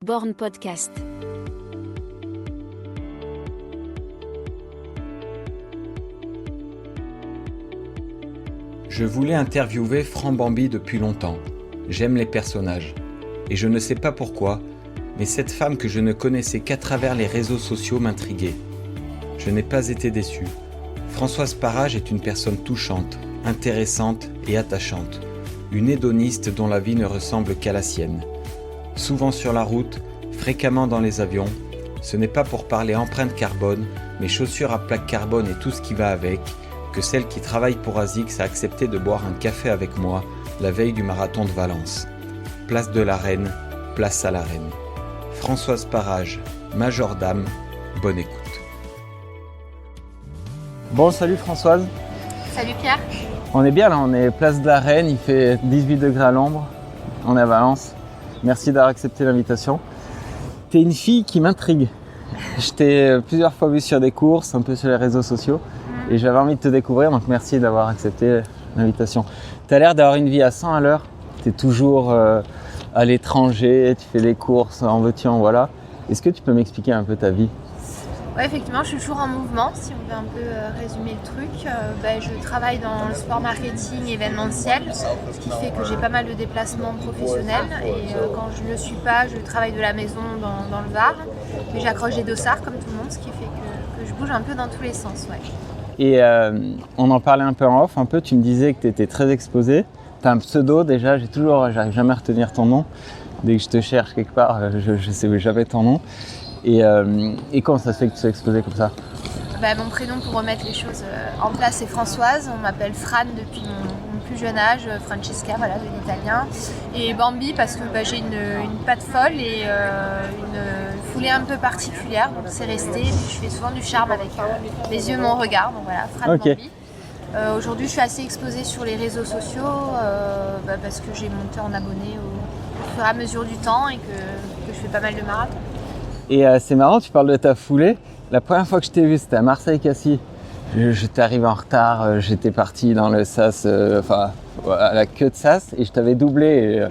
Born Podcast. Je voulais interviewer Franck Bambi depuis longtemps. J'aime les personnages. Et je ne sais pas pourquoi, mais cette femme que je ne connaissais qu'à travers les réseaux sociaux m'intriguait. Je n'ai pas été déçu. Françoise Parage est une personne touchante, intéressante et attachante. Une hédoniste dont la vie ne ressemble qu'à la sienne. Souvent sur la route, fréquemment dans les avions, ce n'est pas pour parler empreinte carbone, mais chaussures à plaque carbone et tout ce qui va avec, que celle qui travaille pour ASICS a accepté de boire un café avec moi la veille du marathon de Valence. Place de la Reine, place à la Reine. Françoise Parage, Major Dame, bonne écoute. Bon, salut Françoise. Salut Pierre. On est bien là, on est place de la Reine, il fait 18 degrés à l'ombre, on est à Valence. Merci d'avoir accepté l'invitation. T'es une fille qui m'intrigue. Je t'ai plusieurs fois vu sur des courses, un peu sur les réseaux sociaux, et j'avais envie de te découvrir, donc merci d'avoir accepté l'invitation. T'as l'air d'avoir une vie à 100 à l'heure, t'es toujours à l'étranger, tu fais des courses, en veux-tu, en voilà. Est-ce que tu peux m'expliquer un peu ta vie ? Ouais, effectivement, je suis toujours en mouvement, si on veut un peu résumer le truc. Je travaille dans le sport marketing événementiel, ce qui fait que j'ai pas mal de déplacements professionnels. Et quand je ne le suis pas, je travaille de la maison dans le Var. Mais j'accroche des dossards comme tout le monde, ce qui fait que je bouge un peu dans tous les sens. Ouais. Et on en parlait un peu en off, tu me disais que tu étais très exposée. Tu as un pseudo déjà, j'arrive jamais à retenir ton nom. Dès que je te cherche quelque part, je sais jamais ton nom. Et comment ça se fait que tu sois exposée comme ça ? Mon prénom, pour remettre les choses en place, c'est Françoise. On m'appelle Fran depuis mon plus jeune âge, Francesca, voilà, de l'italien. Et Bambi parce que j'ai une patte folle et une foulée un peu particulière, donc c'est resté. Et puis je fais souvent du charme avec les yeux, mon regard, donc voilà, Fran Bambi. Aujourd'hui, je suis assez exposée sur les réseaux sociaux parce que j'ai monté en abonnés au fur et à mesure du temps et que je fais pas mal de marathons. Et c'est marrant, tu parles de ta foulée. La première fois que je t'ai vu, c'était à Marseille-Cassis. Je t'ai arrivé en retard, j'étais parti dans le sas, à la queue de sas, et je t'avais doublé.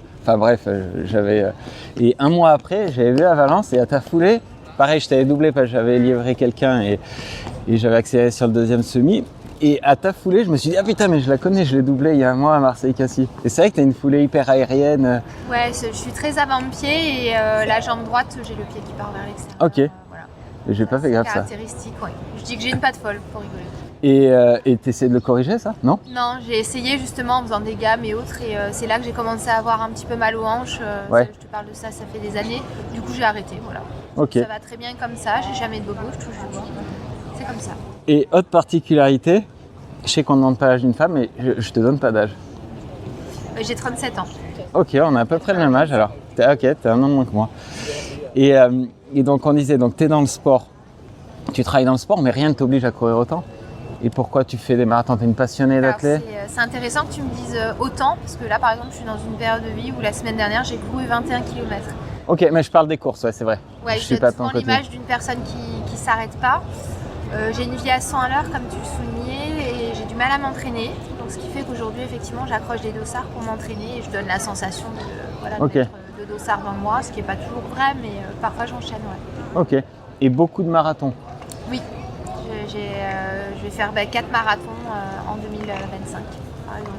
Et un mois après, j'avais vu à Valence, et à ta foulée, pareil, je t'avais doublé parce que j'avais livré quelqu'un et j'avais accéléré sur le deuxième semi. Et à ta foulée, je me suis dit, ah putain, mais je la connais, je l'ai doublée il y a un mois à Marseille-Cassis. Et c'est vrai que tu as une foulée hyper aérienne. Ouais, je suis très avant-pied et la jambe droite, j'ai le pied qui part vers l'extérieur. Ok. Voilà. Et j'ai pas fait gaffe ça. C'est caractéristique, ouais. Je dis que j'ai une patte folle pour rigoler. Et tu essaies de le corriger ça, non ? Non, j'ai essayé justement en faisant des gammes et autres. Et c'est là que j'ai commencé à avoir un petit peu mal aux hanches. Ouais. Je te parle de ça fait des années. Du coup, j'ai arrêté, voilà. Ok. Ça va très bien comme ça, j'ai jamais de bobo, je touche du bois. C'est comme ça. Et autre particularité, je sais qu'on ne demande pas l'âge d'une femme, mais je te donne pas d'âge. J'ai 37 ans. Ok, on a à peu près le même âge alors. T'es un an de moins que moi. Et donc on disait, tu es dans le sport. Tu travailles dans le sport, mais rien ne t'oblige à courir autant. Et pourquoi tu fais des marathons ? T'es une passionnée d'athlète ? C'est intéressant que tu me dises autant, parce que là par exemple je suis dans une période de vie où la semaine dernière j'ai couru 21 km. Ok, mais je parle des courses, ouais, c'est vrai. Ouais, je te prends l'image d'une personne qui s'arrête pas. J'ai une vie à 100 à l'heure, comme tu le soulignais, et j'ai du mal à m'entraîner. Donc, ce qui fait qu'aujourd'hui, effectivement, j'accroche des dossards pour m'entraîner et je donne la sensation de dossard dans moi, ce qui n'est pas toujours vrai, mais parfois j'enchaîne. Ouais. Ok. Et beaucoup de marathons ? Oui. Je vais faire 4 marathons en 2025, par exemple.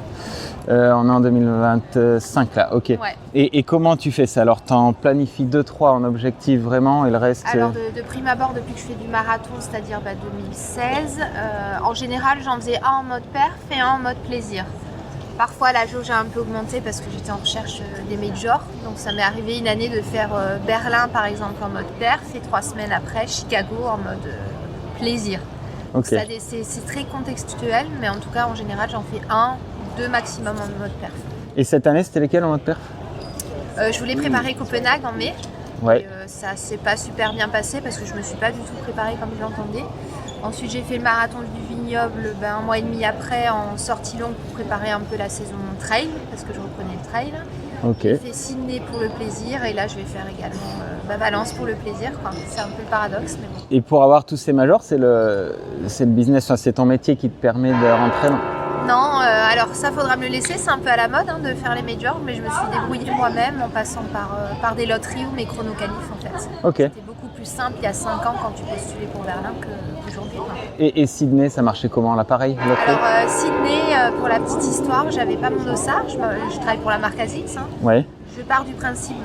On est en 2025 là, ok. Ouais. Et comment tu fais ça ? Alors tu en planifies 2-3 en objectif vraiment et le reste... Alors de prime abord, depuis que je fais du marathon, c'est-à-dire 2016, en général j'en faisais un en mode perf et un en mode plaisir. Parfois la jauge a un peu augmenté parce que j'étais en recherche des majors. Donc ça m'est arrivé une année de faire Berlin par exemple en mode perf et 3 semaines après Chicago en mode plaisir. Okay. C'est très contextuel, mais en tout cas en général j'en fais 2 maximum en mode perf. Et cette année, c'était lesquels en mode perf ? Je voulais préparer Copenhague en mai. Ouais. Et, ça s'est pas super bien passé parce que je me suis pas du tout préparée comme je l'entendais. Ensuite, j'ai fait le marathon du Vignoble un mois et demi après en sortie longue pour préparer un peu la saison trail parce que je reprenais le trail. Okay. J'ai fait Sydney pour le plaisir et là je vais faire également Valence pour le plaisir. C'est un peu le paradoxe, mais bon. Et pour avoir tous ces majors, c'est le business, c'est ton métier qui te permet de rentrer dans... Non, alors ça faudra me le laisser, c'est un peu à la mode de faire les majors, mais je me suis débrouillée moi-même en passant par des loteries ou mes chronoqualifs en fait. Ok. C'était beaucoup plus simple il y a 5 ans quand tu postulais pour Berlin qu'aujourd'hui. Et Sydney, ça marchait comment là, pareil, loterie? Alors Sydney, pour la petite histoire, j'avais pas mon dossard, je travaille pour la marque ASICS. Ouais. Je pars du principe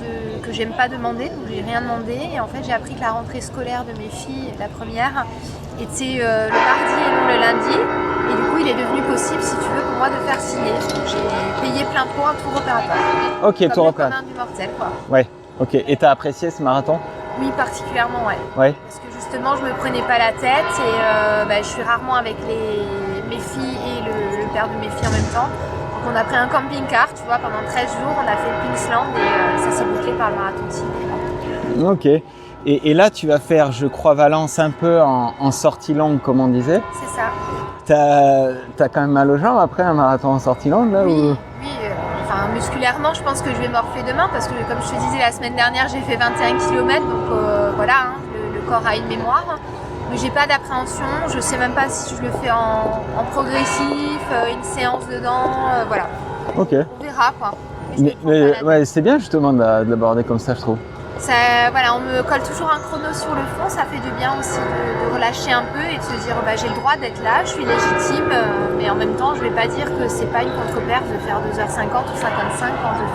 que j'aime pas demander, donc j'ai rien demandé. Et en fait, j'ai appris que la rentrée scolaire de mes filles, la première, était le mardi et non le lundi. Et du coup, il est devenu possible, si tu veux, pour moi de faire signer. Donc j'ai payé plein pot un tour opérateur. Ok, comme tour le opérateur. commun du mortel, quoi. Ouais, ok. Et t'as apprécié ce marathon? Oui, particulièrement, ouais. Ouais. Parce que justement, je me prenais pas la tête et je suis rarement avec mes filles et le père de mes filles en même temps. Donc on a pris un camping-car, tu vois, pendant 13 jours, on a fait le Queensland et ça s'est bouclé par le marathon de Sydney. Ok. Et là, tu vas faire, je crois, Valence un peu en sortie longue, comme on disait. C'est ça. T'as quand même mal aux jambes après un marathon en sortie longue là Oui, ou... oui. Enfin, musculairement, je pense que je vais morfler demain parce que, comme je te disais, la semaine dernière, j'ai fait 21 km. Donc voilà, le corps a une mémoire. Mais j'ai pas d'appréhension. Je sais même pas si je le fais en progressif, une séance dedans. Voilà. Ok. On verra quoi. Mais ouais, c'est bien justement de l'aborder comme ça, je trouve. Ça, voilà, on me colle toujours un chrono sur le front, ça fait du bien aussi de relâcher un peu et de se dire j'ai le droit d'être là, je suis légitime, mais en même temps je vais pas dire que c'est pas une contre-perf de faire 2h50 ou 55 quand je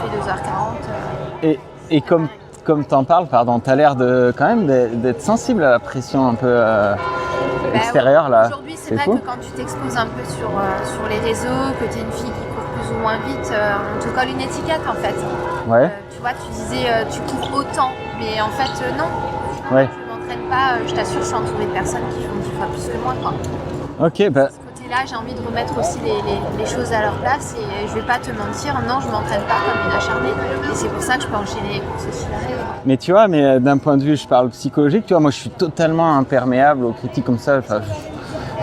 fais 2h40. Et comme t'en parles, pardon, t'as l'air quand même d'être sensible à la pression un peu extérieure là. Aujourd'hui c'est vrai que quand tu t'exposes un peu sur les réseaux, que tu es une fille qui court plus ou moins vite, on te colle une étiquette en fait. Ouais. Tu vois, tu disais tu cours autant, mais en fait non. Ouais. Je m'entraîne pas, je t'assure, je suis entourée de personnes qui font 10 fois plus que moi, quoi. Ok, bah. De ce côté-là, j'ai envie de remettre aussi les choses à leur place et je vais pas te mentir, non, je m'entraîne pas comme une acharnée. Et c'est pour ça que je peux enchaîner les courses aussi derrière. Mais tu vois, mais d'un point de vue, je parle psychologique, tu vois, moi je suis totalement imperméable aux critiques comme ça. Enfin,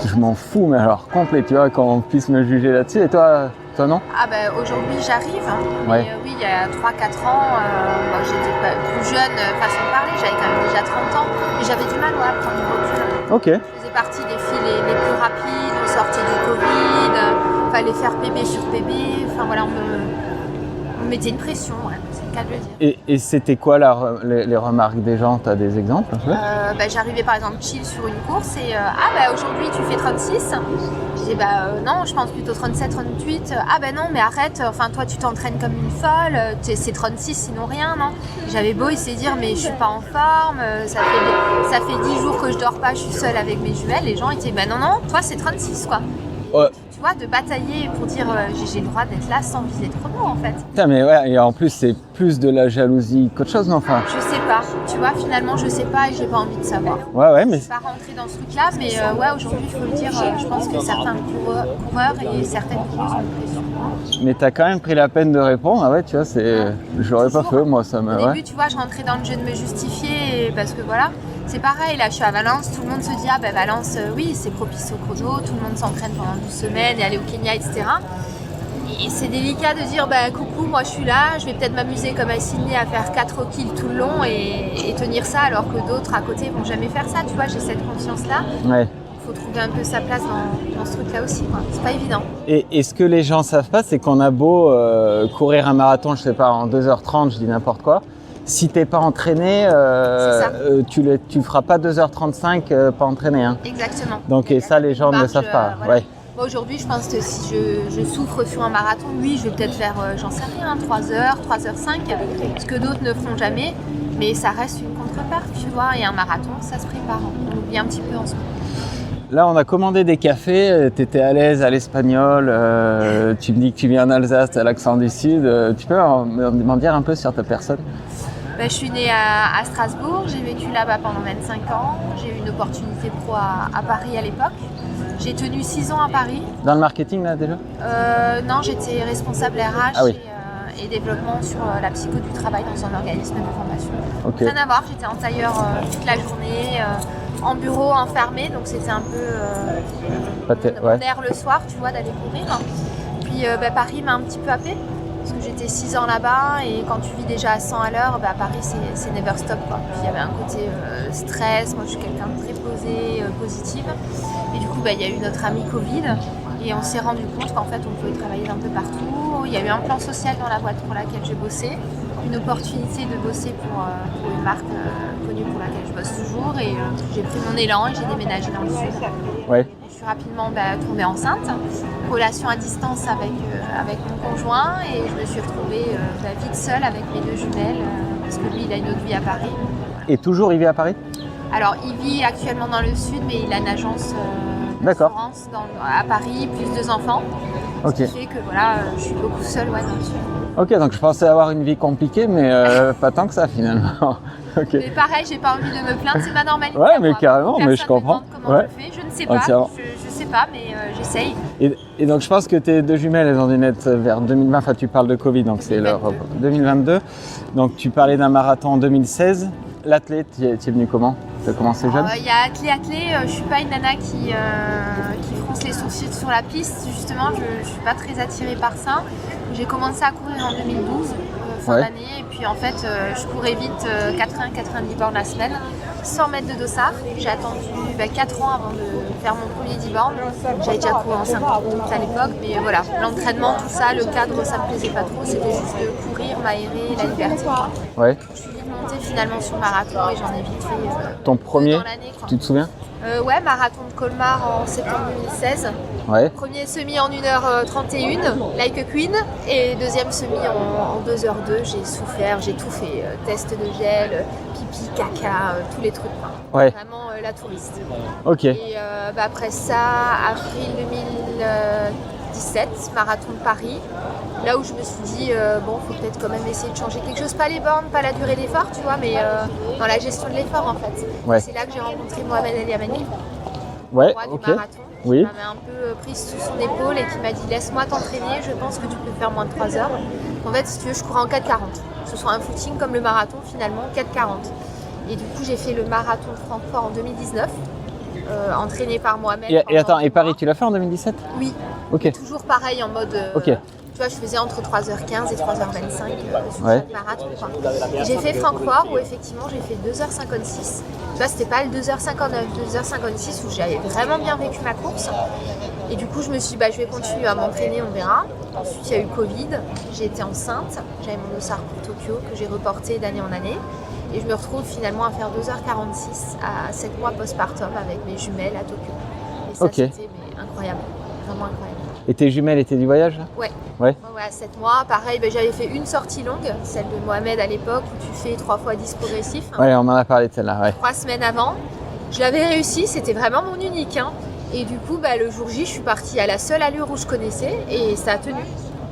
je m'en fous, mais alors complet, tu vois, qu'on puisse me juger là-dessus. Et toi non? Ah bah aujourd'hui j'arrive, ouais. Mais oui il y a 3-4 ans, j'étais pas plus jeune façon de parler, j'avais quand même déjà 30 ans, mais j'avais du mal à prendre du recul. Ok. Je faisais partie des filles les plus rapides, on sortait du Covid, fallait faire PB sur PB, enfin voilà, on mettait une pression, ouais, c'est le cas de le dire. Et c'était quoi les remarques des gens? T'as des exemples? J'arrivais par exemple chill sur une course et aujourd'hui tu fais 36. Je disais non, je pense plutôt 37, 38. Ah non mais arrête, enfin toi tu t'entraînes comme une folle, c'est 36 sinon rien, non? J'avais beau essayer de dire mais je suis pas en forme, ça fait 10 jours que je dors pas, je suis seule avec mes jumelles. Les gens étaient non, toi c'est 36 quoi. Ouais. Tu vois, de batailler pour dire j'ai le droit d'être là sans viser trop haut en fait. Putain mais ouais, et en plus c'est plus de la jalousie qu'autre chose, non? Enfin. Je sais pas, tu vois, finalement je sais pas et j'ai pas envie de savoir. Ouais, mais... Je suis pas rentrée dans ce truc-là, mais aujourd'hui il faut le dire, je pense que certains coureurs et certaines coureuses ont une pression. Mais t'as quand même pris la peine de répondre, ah ouais, tu vois, j'aurais pas fait, moi, ça me... Au début, tu vois, je rentrais dans le jeu de me justifier, parce que voilà, c'est pareil, là je suis à Valence, tout le monde se dit, Valence, oui, c'est propice au chrono, tout le monde s'entraîne pendant 12 semaines et aller au Kenya, etc. Et c'est délicat de dire, coucou, moi je suis là, je vais peut-être m'amuser comme à Sydney à faire 4 kills tout le long et tenir ça, alors que d'autres à côté vont jamais faire ça, tu vois, j'ai cette conscience-là. Ouais. Il faut trouver un peu sa place dans ce truc-là aussi, quoi. C'est pas évident. Et ce que les gens savent pas, c'est qu'on a beau courir un marathon, je sais pas, en 2h30, je dis n'importe quoi, si t'es pas entraîné, tu feras pas 2h35 pas entraîné. Hein. Exactement. Donc et ça, les gens ne le savent pas. Voilà. Ouais. Moi, aujourd'hui, je pense que si je souffre sur un marathon, oui, je vais peut-être faire, j'en sais rien, 3h, 3h05, ce que d'autres ne feront jamais, mais ça reste une contre-perf, tu vois, et un marathon, ça se prépare. On oublie un petit peu en ce moment. Là, on a commandé des cafés, tu étais à l'aise à l'espagnol, tu me dis que tu viens en Alsace, tu as l'accent du Sud. Tu peux m'en dire un peu sur ta personne? Je suis née à Strasbourg, j'ai vécu là-bas pendant 25 ans, j'ai eu une opportunité pro à Paris à l'époque. J'ai tenu 6 ans à Paris. Dans le marketing là déjà? Non, j'étais responsable RH ah oui. et développement sur la psycho du travail dans un organisme de formation. Okay. Rien à voir, j'étais en tailleur toute la journée. En bureau enfermé, donc c'était un peu mon air le soir, tu vois, d'aller courir. Puis Paris m'a un petit peu happée, parce que j'étais 6 ans là-bas, et quand tu vis déjà à 100 à l'heure, Paris c'est never stop, quoi. Puis il y avait un côté stress, moi je suis quelqu'un de très posé, positive, et du coup il y a eu notre ami Covid, Et on s'est rendu compte qu'en fait, on pouvait travailler d'un peu partout. Il y a eu un plan social dans la boîte pour laquelle j'ai bossé, une opportunité de bosser pour une marque connue pour laquelle je bosse toujours. Et j'ai pris mon élan et j'ai déménagé dans le sud. Ouais. Je suis rapidement tombée enceinte, relation à distance avec mon conjoint, et je me suis retrouvée vite seule avec mes 2 jumelles, parce que lui, il a une autre vie à Paris. Voilà. Et toujours, il vit à Paris ? Alors, il vit actuellement dans le sud, mais il a une agence d'assurance à Paris, plus 2 enfants. Ok. Ce qui fait que voilà, je suis beaucoup seule dans le sud. Ok, donc je pensais avoir une vie compliquée, mais pas tant que ça finalement. Okay. Mais pareil, j'ai pas envie de me plaindre, c'est ma normalité. Ouais, mais carrément, mais je comprends. Comment je fais, je ne sais pas, je sais pas, mais j'essaye. Et donc je pense que tes 2 jumelles, elles ont dû naître vers 2020, enfin tu parles de Covid, donc c'est leur 2022. Donc tu parlais d'un marathon en 2016. L'athlète, tu es venu comment ? Tu as commencé jeune ? Il y a athlé, je suis pas une nana qui fronce les sourcils sur la piste, justement, je suis pas très attirée par ça. J'ai commencé à courir en 2012. Fin d'année, et puis en fait je courais vite 80-90 bornes la semaine, 100 mètres de dossard. J'ai attendu 4 ans avant de faire mon premier 10 bornes. J'avais déjà couru en 50 minutes à l'époque, mais voilà, l'entraînement, tout ça, le cadre, ça me plaisait pas trop, c'était juste de courir, m'aérer, la liberté. Ouais. Je suis vite montée finalement sur le marathon et j'en ai vite fait ton premier, dans l'année, tu te souviens ? Ouais, marathon de Colmar en septembre 2016. Ouais. Premier semi en 1h31, like a queen. Et deuxième semi en 2h02. J'ai souffert, j'ai tout fait. Test de gel, pipi, caca, tous les trucs. Ouais. Vraiment la touriste. Ok. Et après ça, avril 2017, marathon de Paris. Là où je me suis dit, faut peut-être quand même essayer de changer quelque chose. Pas les bornes, pas la durée d'effort, tu vois, mais dans la gestion de l'effort en fait. Ouais. C'est là que j'ai rencontré Mohamed El Yamani. Ouais, Du ok. marathon, Oui. qui m'avait un peu prise sous son épaule et qui m'a dit laisse-moi t'entraîner, je pense que tu peux faire moins de 3 heures. En fait, si tu veux, je courais en 4,40. Ce soit un footing comme le marathon finalement, 4,40. Et du coup, j'ai fait le marathon de Francfort en 2019, entraîné par Mohamed. Et attends, et Paris, tu l'as fait en 2017 ? Oui. Ok. Toujours pareil en mode. Ok. Tu vois, je faisais entre 3h15 et 3h25 sur Ouais. chaque marathon. Et j'ai fait Francfort où effectivement j'ai fait 2h56. Tu vois, c'était pas le 2h59, 2h56 où j'avais vraiment bien vécu ma course. Et du coup, je me suis dit, je vais continuer à m'entraîner, on verra. Ensuite, il y a eu Covid, j'ai été enceinte, j'avais mon dossard pour Tokyo que j'ai reporté d'année en année. Et je me retrouve finalement à faire 2h46 à 7 mois postpartum avec mes jumelles à Tokyo. Et ça, c'était incroyable, vraiment incroyable. Et tes jumelles étaient du voyage là ? Ouais. Ouais. Ouais, à 7 mois. Pareil, j'avais fait une sortie longue, celle de Mohamed à l'époque, où tu fais 3x10 progressif. Ouais, on en a parlé de celle-là, ouais. 3 semaines avant. Je l'avais réussi, c'était vraiment mon unique. Et du coup, le jour J, je suis partie à la seule allure où je connaissais et ça a tenu.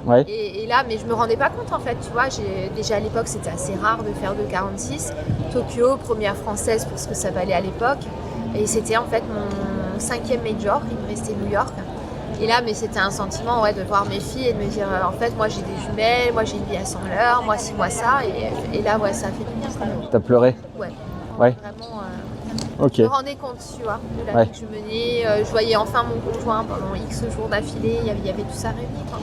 Ouais. Et là, mais je me rendais pas compte en fait, tu vois, déjà à l'époque c'était assez rare de faire 2,46. Tokyo, première française pour ce que ça valait à l'époque. Et c'était en fait mon 5e major, il me restait New York. Et là, mais c'était un sentiment de voir mes filles et de me dire, en fait, moi j'ai des jumelles, moi j'ai une vie à 100 l'heure, moi ci, moi ça. Et là, ça a fait du bien quand même. T'as pleuré ? Ouais. Ouais. Vraiment, ok. je me rendais compte, tu vois, de la vie que je menais. Je voyais enfin mon conjoint pendant X jours d'affilée, il y avait tout ça réuni, quoi.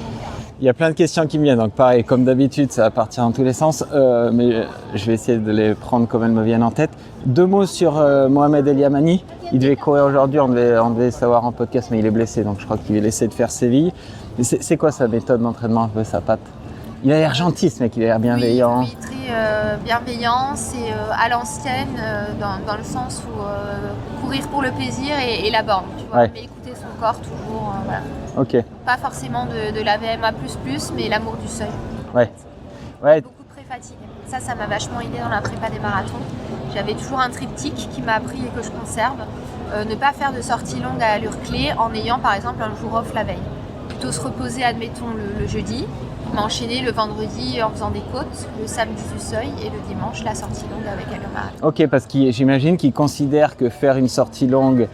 Il y a plein de questions qui me viennent, donc pareil, comme d'habitude, ça va partir dans tous les sens, mais je vais essayer de les prendre comme elles me viennent en tête. 2 mots sur Mohamed El Yamani. Il devait courir aujourd'hui, on devait savoir en podcast, mais il est blessé, donc je crois qu'il va laisser de faire Séville. Mais c'est quoi sa méthode d'entraînement, un peu sa patte ? Il a l'air gentil, ce mec, il a l'air bienveillant. Oui, très bienveillant, c'est à l'ancienne, dans le sens où courir pour le plaisir et la borne, tu vois, mais écouter son corps toujours, voilà. Ok. Pas forcément de la VMA++, mais l'amour du seuil. Ouais. Beaucoup de pré-fatigue. Ça m'a vachement aidé dans la prépa des marathons. J'avais toujours un triptyque qui m'a appris et que je conserve. Ne pas faire de sortie longue à allure clé en ayant par exemple un jour off la veille. Plutôt se reposer, admettons, le jeudi, m'enchaîner le vendredi en faisant des côtes, le samedi du seuil et le dimanche la sortie longue avec allure marathon. Ok, parce que j'imagine qu'ils considèrent que faire une sortie longue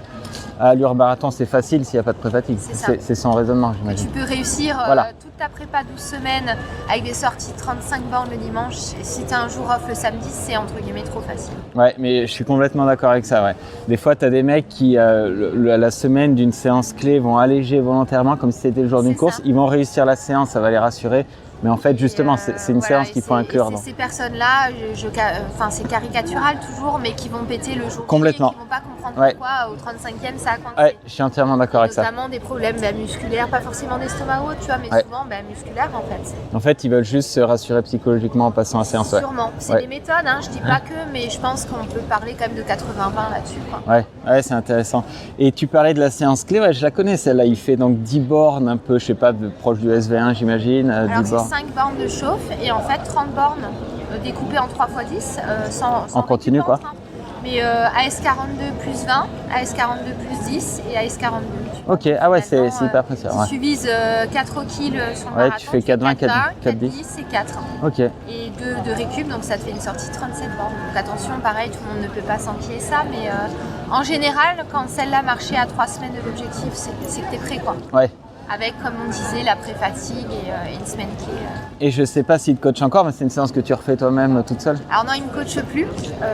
à allure marathon c'est facile s'il n'y a pas de pré-fatigue. C'est son raisonnement, j'imagine. Tu peux réussir toute ta prépa 12 semaines avec des sorties 35 bornes le dimanche. Si tu as un jour off le samedi, c'est entre guillemets trop facile. Ouais, mais je suis complètement d'accord avec ça. Ouais. Des fois, tu as des mecs qui, la semaine d'une séance clé, vont alléger volontairement comme si c'était le jour d'une course. Ils vont réussir la séance, ça va les rassurer. Mais en fait, justement, c'est une séance qu'il faut inclure. Ces personnes-là, c'est caricatural toujours, mais qui vont péter le jour complètement. J et qui vont pas comprendre 30 Ouais. fois, au 35e, ça a coincé. Ouais, je suis entièrement d'accord avec ça. Notamment des problèmes musculaires, pas forcément d'estomac ou autre, tu vois, mais Ouais. souvent musculaires en fait. En fait, ils veulent juste se rassurer psychologiquement en passant la séance. Ouais. Sûrement. C'est Ouais. des méthodes, hein, je dis pas que, mais je pense qu'on peut parler quand même de 80-20 là-dessus, quoi. Ouais, c'est intéressant. Et tu parlais de la séance clé, ouais, je la connais celle-là. Il fait donc 10 bornes, un peu, je sais pas, proche du SV1, j'imagine. Alors 10 c'est bornes. 5 bornes de chauffe et en fait 30 bornes découpées en 3x10 sans En continu, récupérance, quoi. hein. Mais AS42 plus 20, AS42 plus 10 et AS42. Ok, ah ouais, c'est Finalement, hyper précis. Si Ouais. tu vises 4 kills sur le Ouais, marathon, tu fais 4,20, 4,10. 4,10 et 4. Ok, Et 2 de récup, donc ça te fait une sortie de 37 bornes. Donc attention, pareil, tout le monde ne peut pas s'enquiller ça, mais en général, quand celle-là marchait à 3 semaines de l'objectif, c'est que t'es prêt, quoi. ouais. Avec, comme on disait, la pré-fatigue et une semaine qui est... Et je sais pas s'il te coach encore, mais c'est une séance que tu refais toi-même toute seule. Alors non, il ne me coache plus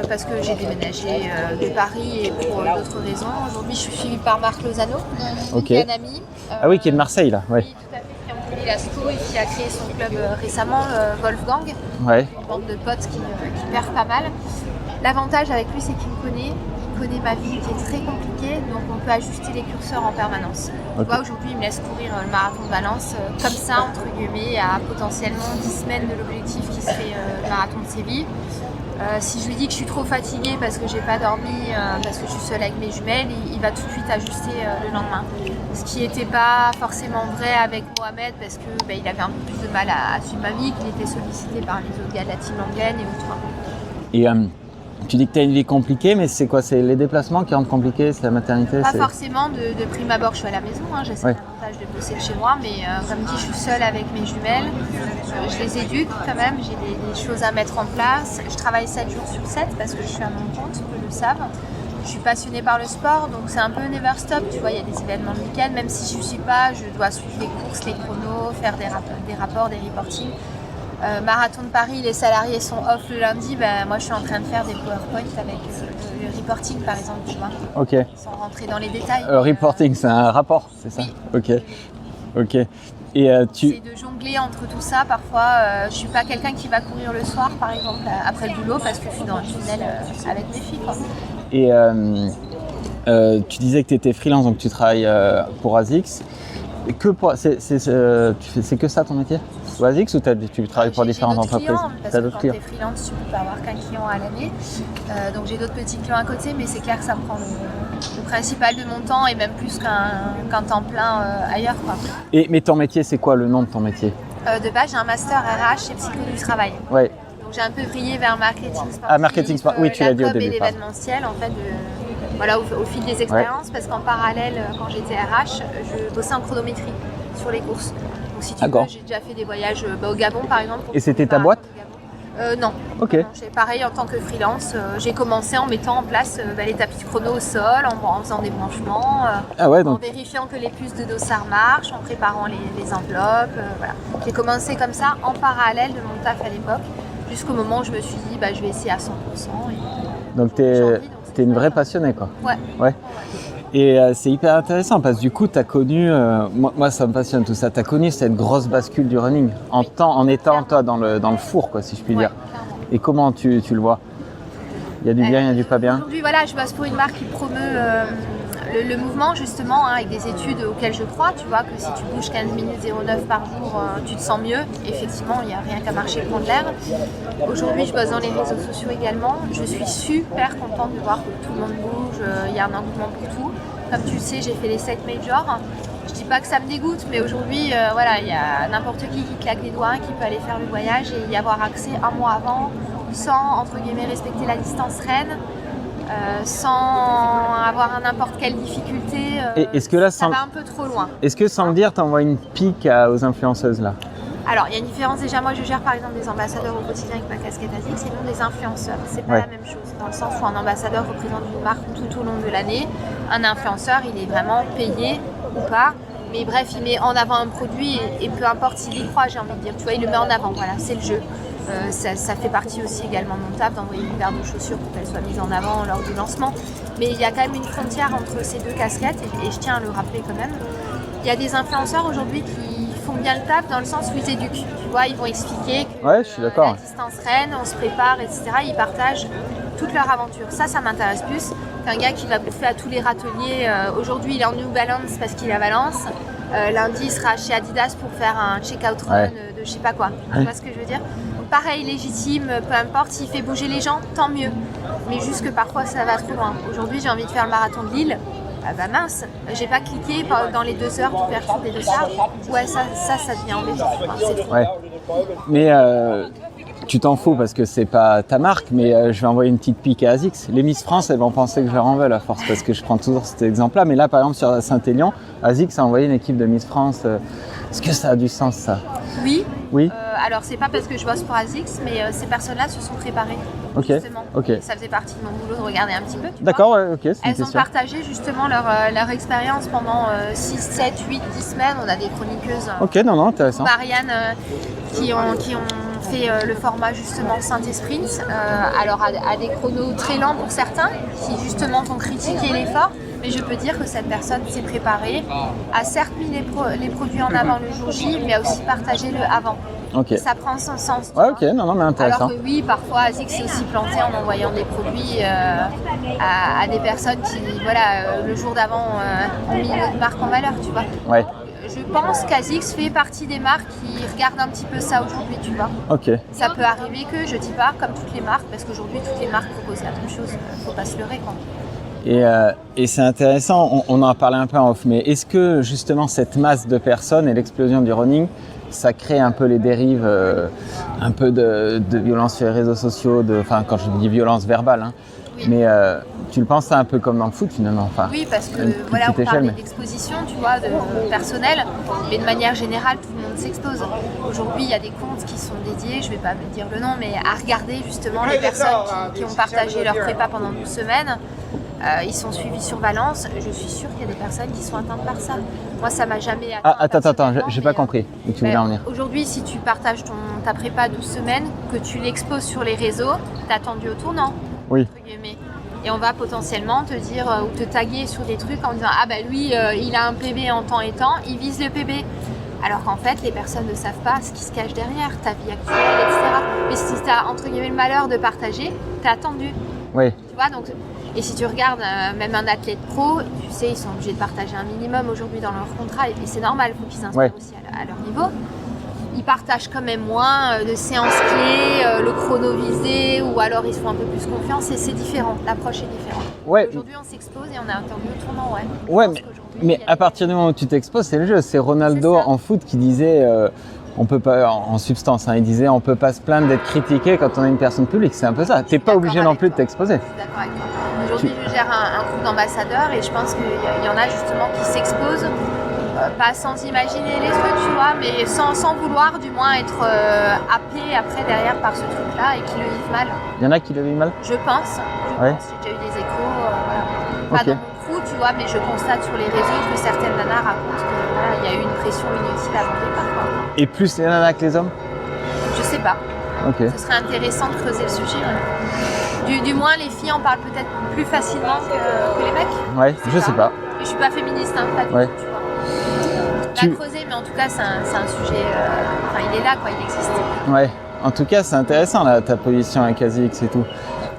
parce que j'ai déménagé de Paris et pour d'autres raisons. Aujourd'hui, je suis suivie par Marc Lozano, Ok. qui est un ami. Ah oui, qui est de Marseille là. Ouais. Oui, tout à fait, qui est en Polylasco et qui a créé son club récemment, Wolfgang. Ouais. Une bande de potes qui perd pas mal. L'avantage avec lui, c'est qu'il me connaît. Il connaît ma vie qui est très compliquée, donc on peut ajuster les curseurs en permanence. Tu vois, aujourd'hui, il me laisse courir le marathon de Valence comme ça, entre guillemets, à potentiellement 10 semaines de l'objectif qui serait le marathon de Séville. Si je lui dis que je suis trop fatiguée parce que j'ai pas dormi, parce que je suis seule avec mes jumelles, il va tout de suite ajuster le lendemain. Ce qui n'était pas forcément vrai avec Mohamed parce que il avait un peu plus de mal à suivre ma vie, qu'il était sollicité par les autres gars de la team Langen et autres. Et tu dis que tu as une vie compliquée, mais c'est quoi? C'est les déplacements qui rendent compliqué? C'est la maternité? Pas forcément de prime abord, je suis à la maison, hein, j'essaie davantage de bosser de chez moi, mais comme dit, je suis seule avec mes jumelles, je les éduque quand même, j'ai des choses à mettre en place. Je travaille 7 jours sur 7 parce que je suis à mon compte, peu le savent. Je suis passionnée par le sport, donc c'est un peu never stop, tu vois, il y a des événements le week-end, même si je ne suis pas, je dois suivre les courses, les chronos, faire des rapports, des reportings. Marathon de Paris, les salariés sont off le lundi, moi je suis en train de faire des PowerPoint avec le reporting par exemple, tu vois. Ok. Sans rentrer dans les détails. Reporting, c'est un rapport, c'est ça? Oui. Ok. Et C'est de jongler entre tout ça. Parfois, je suis pas quelqu'un qui va courir le soir, par exemple, après le boulot, parce que je suis dans le tunnel avec mes filles, quoi. Et tu disais que tu étais freelance, donc tu travailles pour ASICS. C'est que ça ton métier? Ou ASICS ou tu travailles pour différentes entreprises? Parce que quand tu es freelance, tu peux pas avoir qu'un client à l'année. Donc j'ai d'autres petits clients à côté, mais c'est clair que ça me prend le principal de mon temps et même plus qu'un temps plein ailleurs, quoi. Mais ton métier, c'est quoi le nom de ton métier? De base, j'ai un master RH et psycho du travail. Ouais. Donc j'ai un peu brillé vers marketing sportif. Ah, marketing sportif, oui, tu l'as dit au début. Et l'événementiel, en fait, voilà, au fil des expériences, parce qu'en parallèle, quand j'étais RH, je bossais en chronométrie sur les courses. Donc si tu veux, j'ai déjà fait des voyages au Gabon, par exemple. Et c'était ta boîte? Non. Ok. Non, pareil, en tant que freelance, j'ai commencé en mettant en place les tapis de chrono au sol, en faisant des branchements, en vérifiant que les puces de dossard marchent, en préparant les enveloppes. Voilà. J'ai commencé comme ça en parallèle de mon taf à l'époque, jusqu'au moment où je me suis dit je vais essayer à 100%. Donc tu es une vraie passionnée, quoi. Ouais. Et c'est hyper intéressant parce que du coup, tu as connu, moi ça me passionne tout ça, tu as connu cette grosse bascule du running en étant toi dans le four, quoi, si je puis dire. Et comment tu le vois? Il y a du bien, il y a du pas bien? Aujourd'hui, voilà, je bosse pour une marque qui promeut le mouvement, justement, avec des études auxquelles je crois. Tu vois que si tu bouges 15 minutes 09 par jour, tu te sens mieux. Effectivement, il n'y a rien qu'à marcher prendre l'air. Aujourd'hui, je bosse dans les réseaux sociaux également. Je suis super contente de voir que tout le monde bouge, il y a un engouement pour tout. Comme tu le sais, j'ai fait les 7 majors. Je dis pas que ça me dégoûte, mais aujourd'hui, il y a n'importe qui claque des doigts, qui peut aller faire le voyage et y avoir accès un mois avant, sans, entre guillemets, respecter la distance reine, sans avoir n'importe quelle difficulté. Est-ce que là, ça va un peu trop loin. Est-ce que sans le dire, tu envoies une pique aux influenceuses là? Alors, il y a une différence déjà. Moi, je gère par exemple des ambassadeurs au quotidien avec ma casquette ASICS et non des influenceurs. C'est pas la même chose, dans le sens où un ambassadeur représente une marque tout au long de l'année. Un influenceur, il est vraiment payé ou pas. Mais bref, il met en avant un produit et peu importe s'il y croit, j'ai envie de dire. Tu vois, il le met en avant, voilà, c'est le jeu. Ça fait partie aussi également de mon taf d'envoyer une paire de chaussures pour qu'elle soit mise en avant lors du lancement. Mais il y a quand même une frontière entre ces deux casquettes et je tiens à le rappeler quand même. Il y a des influenceurs aujourd'hui qui font bien le taf dans le sens où ils éduquent. Tu vois, ils vont expliquer que Ouais, je suis d'accord. la distance reine, on se prépare, etc. Ils partagent toute leur aventure. Ça m'intéresse plus qu'un gars qui va bouffer à tous les râteliers. Aujourd'hui, il est en New Balance parce qu'il est à Valence. Lundi, il sera chez Adidas pour faire un check-out run de je sais pas quoi. Tu vois ce que je veux dire? Donc, pareil, légitime, peu importe, s'il fait bouger les gens, tant mieux. Mais juste que parfois, ça va trop loin. Aujourd'hui, j'ai envie de faire le marathon de Lille. Ah bah mince, j'ai pas cliqué dans les 2 heures pour faire tout des dossards. Ouais, ça devient embêtant. C'est trop. Ouais. Mais tu t'en fous parce que c'est pas ta marque, mais je vais envoyer une petite pique à ASICS. Les Miss France, elles vont penser que je leur en veux à force parce que je prends toujours cet exemple-là. Mais là, par exemple, sur Saint-Élion, ASICS a envoyé une équipe de Miss France. Est-ce que ça a du sens, ça? Oui. Oui. Alors, c'est pas parce que je bosse pour ASICS, mais ces personnes-là se sont préparées. Ok. Justement. Ok. Ça faisait partie de mon boulot de regarder un petit peu. D'accord, ouais, ok. C'est une Elles ont question. partagé justement leur expérience pendant 6, 7, 8, 10 semaines. On a des chroniqueuses. Ok, non, intéressant. Marianne qui ont fait le format justement synthé sprint, alors à des chronos très lents pour certains, qui justement vont critiquer l'effort, mais je peux dire que cette personne s'est préparée, a certes mis les produits en avant le jour J, mais a aussi partagé le avant. Ok. Ça prend son sens. Ouais, ok, non, mais intéressant. Alors que oui, parfois ASICS s'est aussi planté en envoyant des produits à des personnes qui, voilà, le jour d'avant ont mis notre marque en valeur, tu vois. Ouais. Je pense qu'ASICS fait partie des marques qui regardent un petit peu ça aujourd'hui, tu vois. Ok. Ça peut arriver que, je dis pas, comme toutes les marques, parce qu'aujourd'hui toutes les marques proposent la même chose, faut pas se leurrer quoi. Et c'est intéressant, on en parlait un peu en off, mais est-ce que justement cette masse de personnes et l'explosion du running, ça crée un peu les dérives, un peu de violence sur les réseaux sociaux, enfin quand je dis violence verbale, hein, oui. Mais tu le penses ça un peu comme dans le foot finalement, enfin, oui, parce que voilà, on parlait d'exposition, tu vois, de personnel, mais de manière générale, tout le monde s'expose. Aujourd'hui, il y a des comptes qui sont dédiés, je vais pas me dire le nom, mais à regarder justement les personnes qui ont partagé leur prépa pendant 12 semaines. Ils sont suivis sur Valence. Je suis sûre qu'il y a des personnes qui sont atteintes par ça. Moi, ça m'a jamais atteint. Ah, attends, j'ai pas compris où tu voulais en venir. Aujourd'hui, si tu partages ta prépa 12 semaines, que tu l'exposes sur les réseaux, t'es attendu au tournant. Oui. Et on va potentiellement te dire ou te taguer sur des trucs en disant ah bah lui, il a un PB en temps et temps, il vise le PB. Alors qu'en fait, les personnes ne savent pas ce qui se cache derrière, ta vie actuelle, etc. Mais si tu as entre guillemets le malheur de partager, t'es attendu. Oui. Tu vois, donc. Et si tu regardes même un athlète pro, tu sais, ils sont obligés de partager un minimum aujourd'hui dans leur contrat, et c'est normal, il faut qu'ils s'inspirent aussi à leur niveau. Ils partagent quand même moins de séances clés, le chrono visé, ou alors ils se font un peu plus confiance, et c'est différent, l'approche est différente. Ouais. Aujourd'hui, on s'expose et on a attendu au tournant, ouais. Mais à partir du moment où tu t'exposes, c'est le jeu. C'est Ronaldo en foot qui disait... on peut pas, en substance, hein, il disait on peut pas se plaindre d'être critiqué quand on est une personne publique, c'est un peu ça. T'es pas obligé non plus de t'exposer. Je suis d'accord avec toi. Aujourd'hui, je gère un groupe d'ambassadeurs et je pense qu'il y en a justement qui s'exposent, pas sans imaginer les trucs, tu vois, mais sans vouloir du moins être happé après derrière par ce truc-là et qui le vivent mal. Il y en a qui le vivent mal ? Je pense. J'ai déjà eu des échos, voilà. Pas dans mon crew, tu vois, mais je constate sur les réseaux que certaines nanas racontent qu'il y a eu une pression inutile avant le départ. Et plus les nanas que les hommes ? Je sais pas. Okay. Ce serait intéressant de creuser le sujet. Du moins, les filles en parlent peut-être plus facilement que les mecs. Ouais, je sais pas. Et je suis pas féministe, hein, pas du tout, tu vois. Creuser, mais en tout cas, c'est un sujet. Enfin, il est là, quoi, il existe. Ouais. En tout cas, c'est intéressant là, ta position avec ASICS et tout.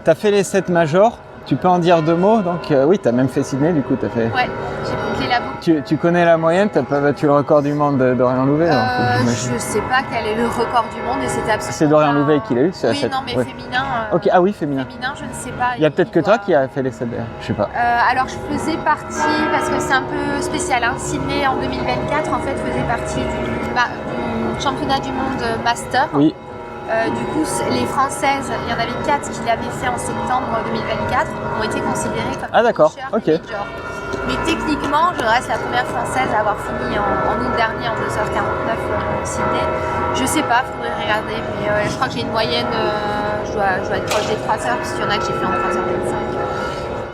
T'as fait les 7 majors. Tu peux en dire 2 mots, donc oui, tu as même fait Sydney, du coup, tu as fait... Ouais, j'ai bouclé la boucle. Tu connais la moyenne, tu n'as pas battu le record du monde de Dorian Louvet je sais pas quel est le record du monde, et c'était absolument... C'est Dorian Louvet qui l'a eu, c'est oui, non, mais féminin... Ok, ah oui, féminin. Féminin, je ne sais pas. Il y a peut-être que toi qui as fait les 7 je sais pas. Alors, je faisais partie, parce que c'est un peu spécial, hein, Sydney en 2024, en fait, faisait partie du championnat du monde master. Oui. Du coup, les Françaises, il y en avait 4 qui l'avaient fait en septembre 2024, ont été considérées comme major. Mais techniquement, je reste la première Française à avoir fini en août dernier en 2h49 Sydney. Je sais pas, faudrait regarder, mais je crois que j'ai une moyenne, je dois être proche des 3 heures, parce qu'il y en a que j'ai fait en 3h25.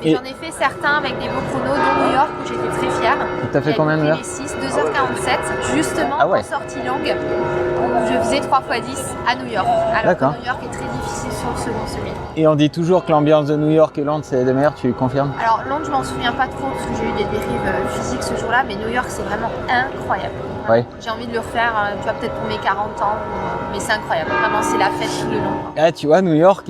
Et j'en ai fait certains avec des beaux chronos, dont New York, où j'étais très fière. Tu as fait combien d'heures ? 2h47, justement en sortie longue, où je faisais 3x10 à New York. Alors que New York est très difficile sur le second semi. Et on dit toujours que l'ambiance de New York et Londres, c'est les meilleures, tu confirmes ? Alors Londres, je m'en souviens pas trop, parce que j'ai eu des dérives physiques ce jour-là, mais New York, c'est vraiment incroyable. Ouais. J'ai envie de le refaire, tu vois, peut-être pour mes 40 ans, mais c'est incroyable. Vraiment, c'est la fête tout le long. Ah, tu vois, New York,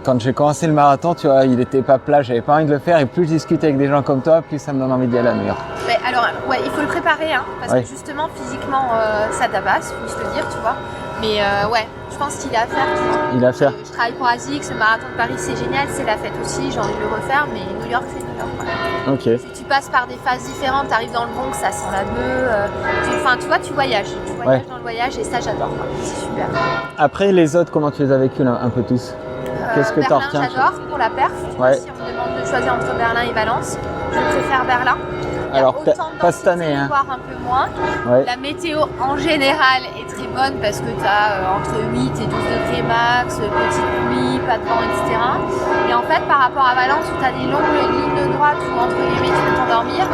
quand j'ai commencé le marathon, tu vois, il n'était pas plat, j'avais pas envie de le faire. Et plus je discute avec des gens comme toi, plus ça me donne envie d'y aller à New York. Mais alors, ouais, il faut le préparer, hein, parce Ouais. que justement, physiquement, ça tabasse, faut se le dire, tu vois. Mais ouais, je pense qu'il a à faire, tu vois. Il a à faire. Je travaille pour ASICS, le marathon de Paris, c'est génial, c'est la fête aussi, j'ai envie de le refaire, mais New York, c'est New York. Ouais. Ok. Si tu passes par des phases différentes, tu arrives dans le Bronx, ça sent la bœuf. Enfin, tu vois, tu voyages dans le voyage et ça, j'adore. Quoi. C'est super. Après, les autres, comment tu les as vécus un peu tous? Qu'est-ce que tu en Berlin, retiens? j'adore pour la perf. Tu vois, si on me demande de choisir entre Berlin et Valence, je préfère Berlin. Alors, pas cette densité, année, hein. voire un peu moins. Ouais. La météo en général est très bonne parce que tu as entre 8 et 12 degrés max, petite pluie, pas de vent, etc. Et en fait, par rapport à Valence où tu as des longues lignes de droite où entre guillemets tu peux t'endormir,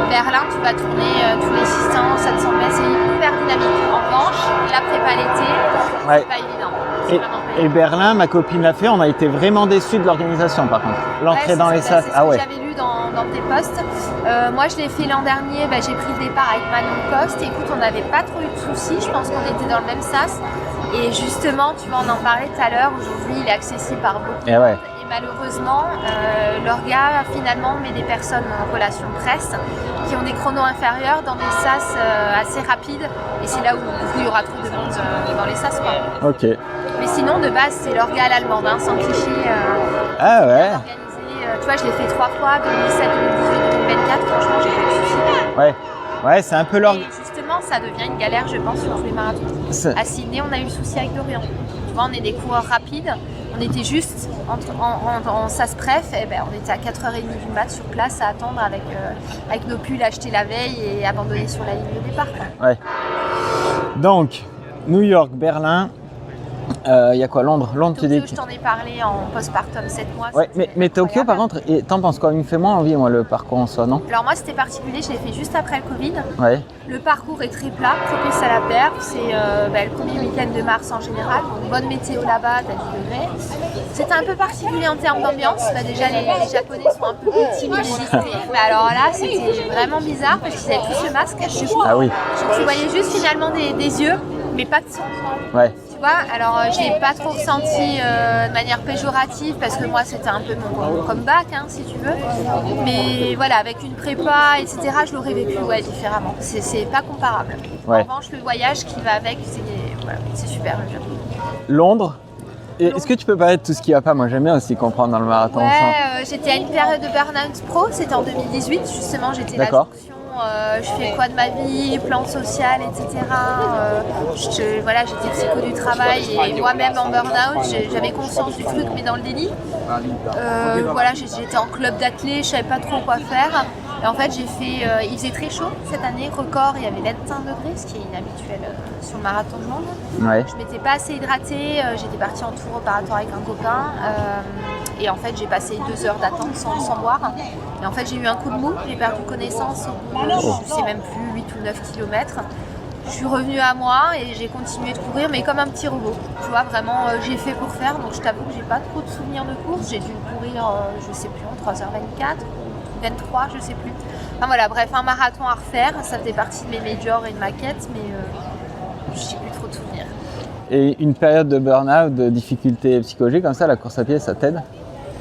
Berlin tu vas tourner tous les 600, 700 mètres, c'est hyper dynamique. En revanche, la prépa l'été, c'est pas évident. Et Berlin, ma copine l'a fait, on a été vraiment déçus de l'organisation par contre. L'entrée dans les sas, ah ouais. C'est ce que j'avais lu dans tes posts. Moi je l'ai fait l'an dernier, j'ai pris le départ avec Manon Coste. Écoute, on n'avait pas trop eu de soucis, je pense qu'on était dans le même sas. Et justement, tu vois, on en parlait tout à l'heure, aujourd'hui il est accessible par beaucoup de monde. Et malheureusement, l'orga finalement met des personnes en relation presse qui ont des chronos inférieurs dans des sas assez rapides. Et c'est là où il y aura trop de monde dans les sas, quoi. Ok. Mais sinon, de base, c'est l'orga à l'allemande, hein, sans cliché. Ah ouais. Tu vois, je l'ai fait 3 fois, 2017, 2018, 2024. Franchement, j'ai pas de soucis. Ouais, c'est un peu l'orga. Et justement, ça devient une galère, je pense, sur tous les marathons. À Sydney, on a eu le souci avec Dorian. Tu vois, on est des coureurs rapides. On était juste en sas pref. Et on était à 4h30 du mat sur place à attendre avec nos pulls achetés la veille et abandonnés sur la ligne de départ. Quoi. Ouais. Donc, New York, Berlin. Il y a quoi, Londres, tu dis. Je t'en ai parlé en postpartum 7 mois. Ouais, mais Tokyo par contre, t'en penses quoi? Il me fait moins envie moi le parcours en soi, non? Alors moi c'était particulier, je l'ai fait juste après le Covid. Ouais. Le parcours est très plat, propice à la perf, c'est le premier week-end de mars en général, donc bonne météo là-bas, t'as 10 degrés. C'était un peu particulier en termes d'ambiance, déjà les Japonais sont un peu plus timides et discrets, mais alors là c'était vraiment bizarre parce qu'ils avaient tous le masque. Ah oui. Donc tu voyais juste finalement des yeux, mais pas de son. Ouais. Alors je l'ai pas trop ressenti de manière péjorative parce que moi c'était un peu mon comeback hein, si tu veux, mais voilà, avec une prépa etc, je l'aurais vécu différemment, c'est pas comparable. En revanche le voyage qui va avec c'est super. Londres, est-ce que tu peux parler de tout ce qui va pas? Moi j'aime bien aussi comprendre dans le marathon. J'étais à une période de burn-out pro, c'était en 2018 justement, j'étais là. Je fais quoi de ma vie, plan social, etc. J'étais psycho du travail et moi-même en burn-out, j'avais conscience du truc mais dans le déni. J'étais en club d'athlètes, je savais pas trop quoi faire. Et en fait, il faisait très chaud cette année, record, il y avait 21 degrés, ce qui est inhabituel sur le marathon de Londres. Ouais. Je m'étais pas assez hydratée, j'étais partie en tour opératoire avec un copain. Et en fait, j'ai passé 2 heures d'attente sans boire. Et en fait, j'ai eu un coup de mou, j'ai perdu connaissance au bout de, je sais même plus, 8 ou 9 km. Je suis revenue à moi et j'ai continué de courir, mais comme un petit robot. Tu vois, vraiment, j'ai fait pour faire. Donc, je t'avoue que j'ai pas trop de souvenirs de course. J'ai dû courir, je sais plus, en 3h24, 23, je sais plus. Enfin voilà, bref, un marathon à refaire. Ça faisait partie de mes majors et de ma quête, mais j'ai plus trop de souvenirs. Et une période de burn-out, de difficultés psychologiques comme ça, la course à pied, ça t'aide?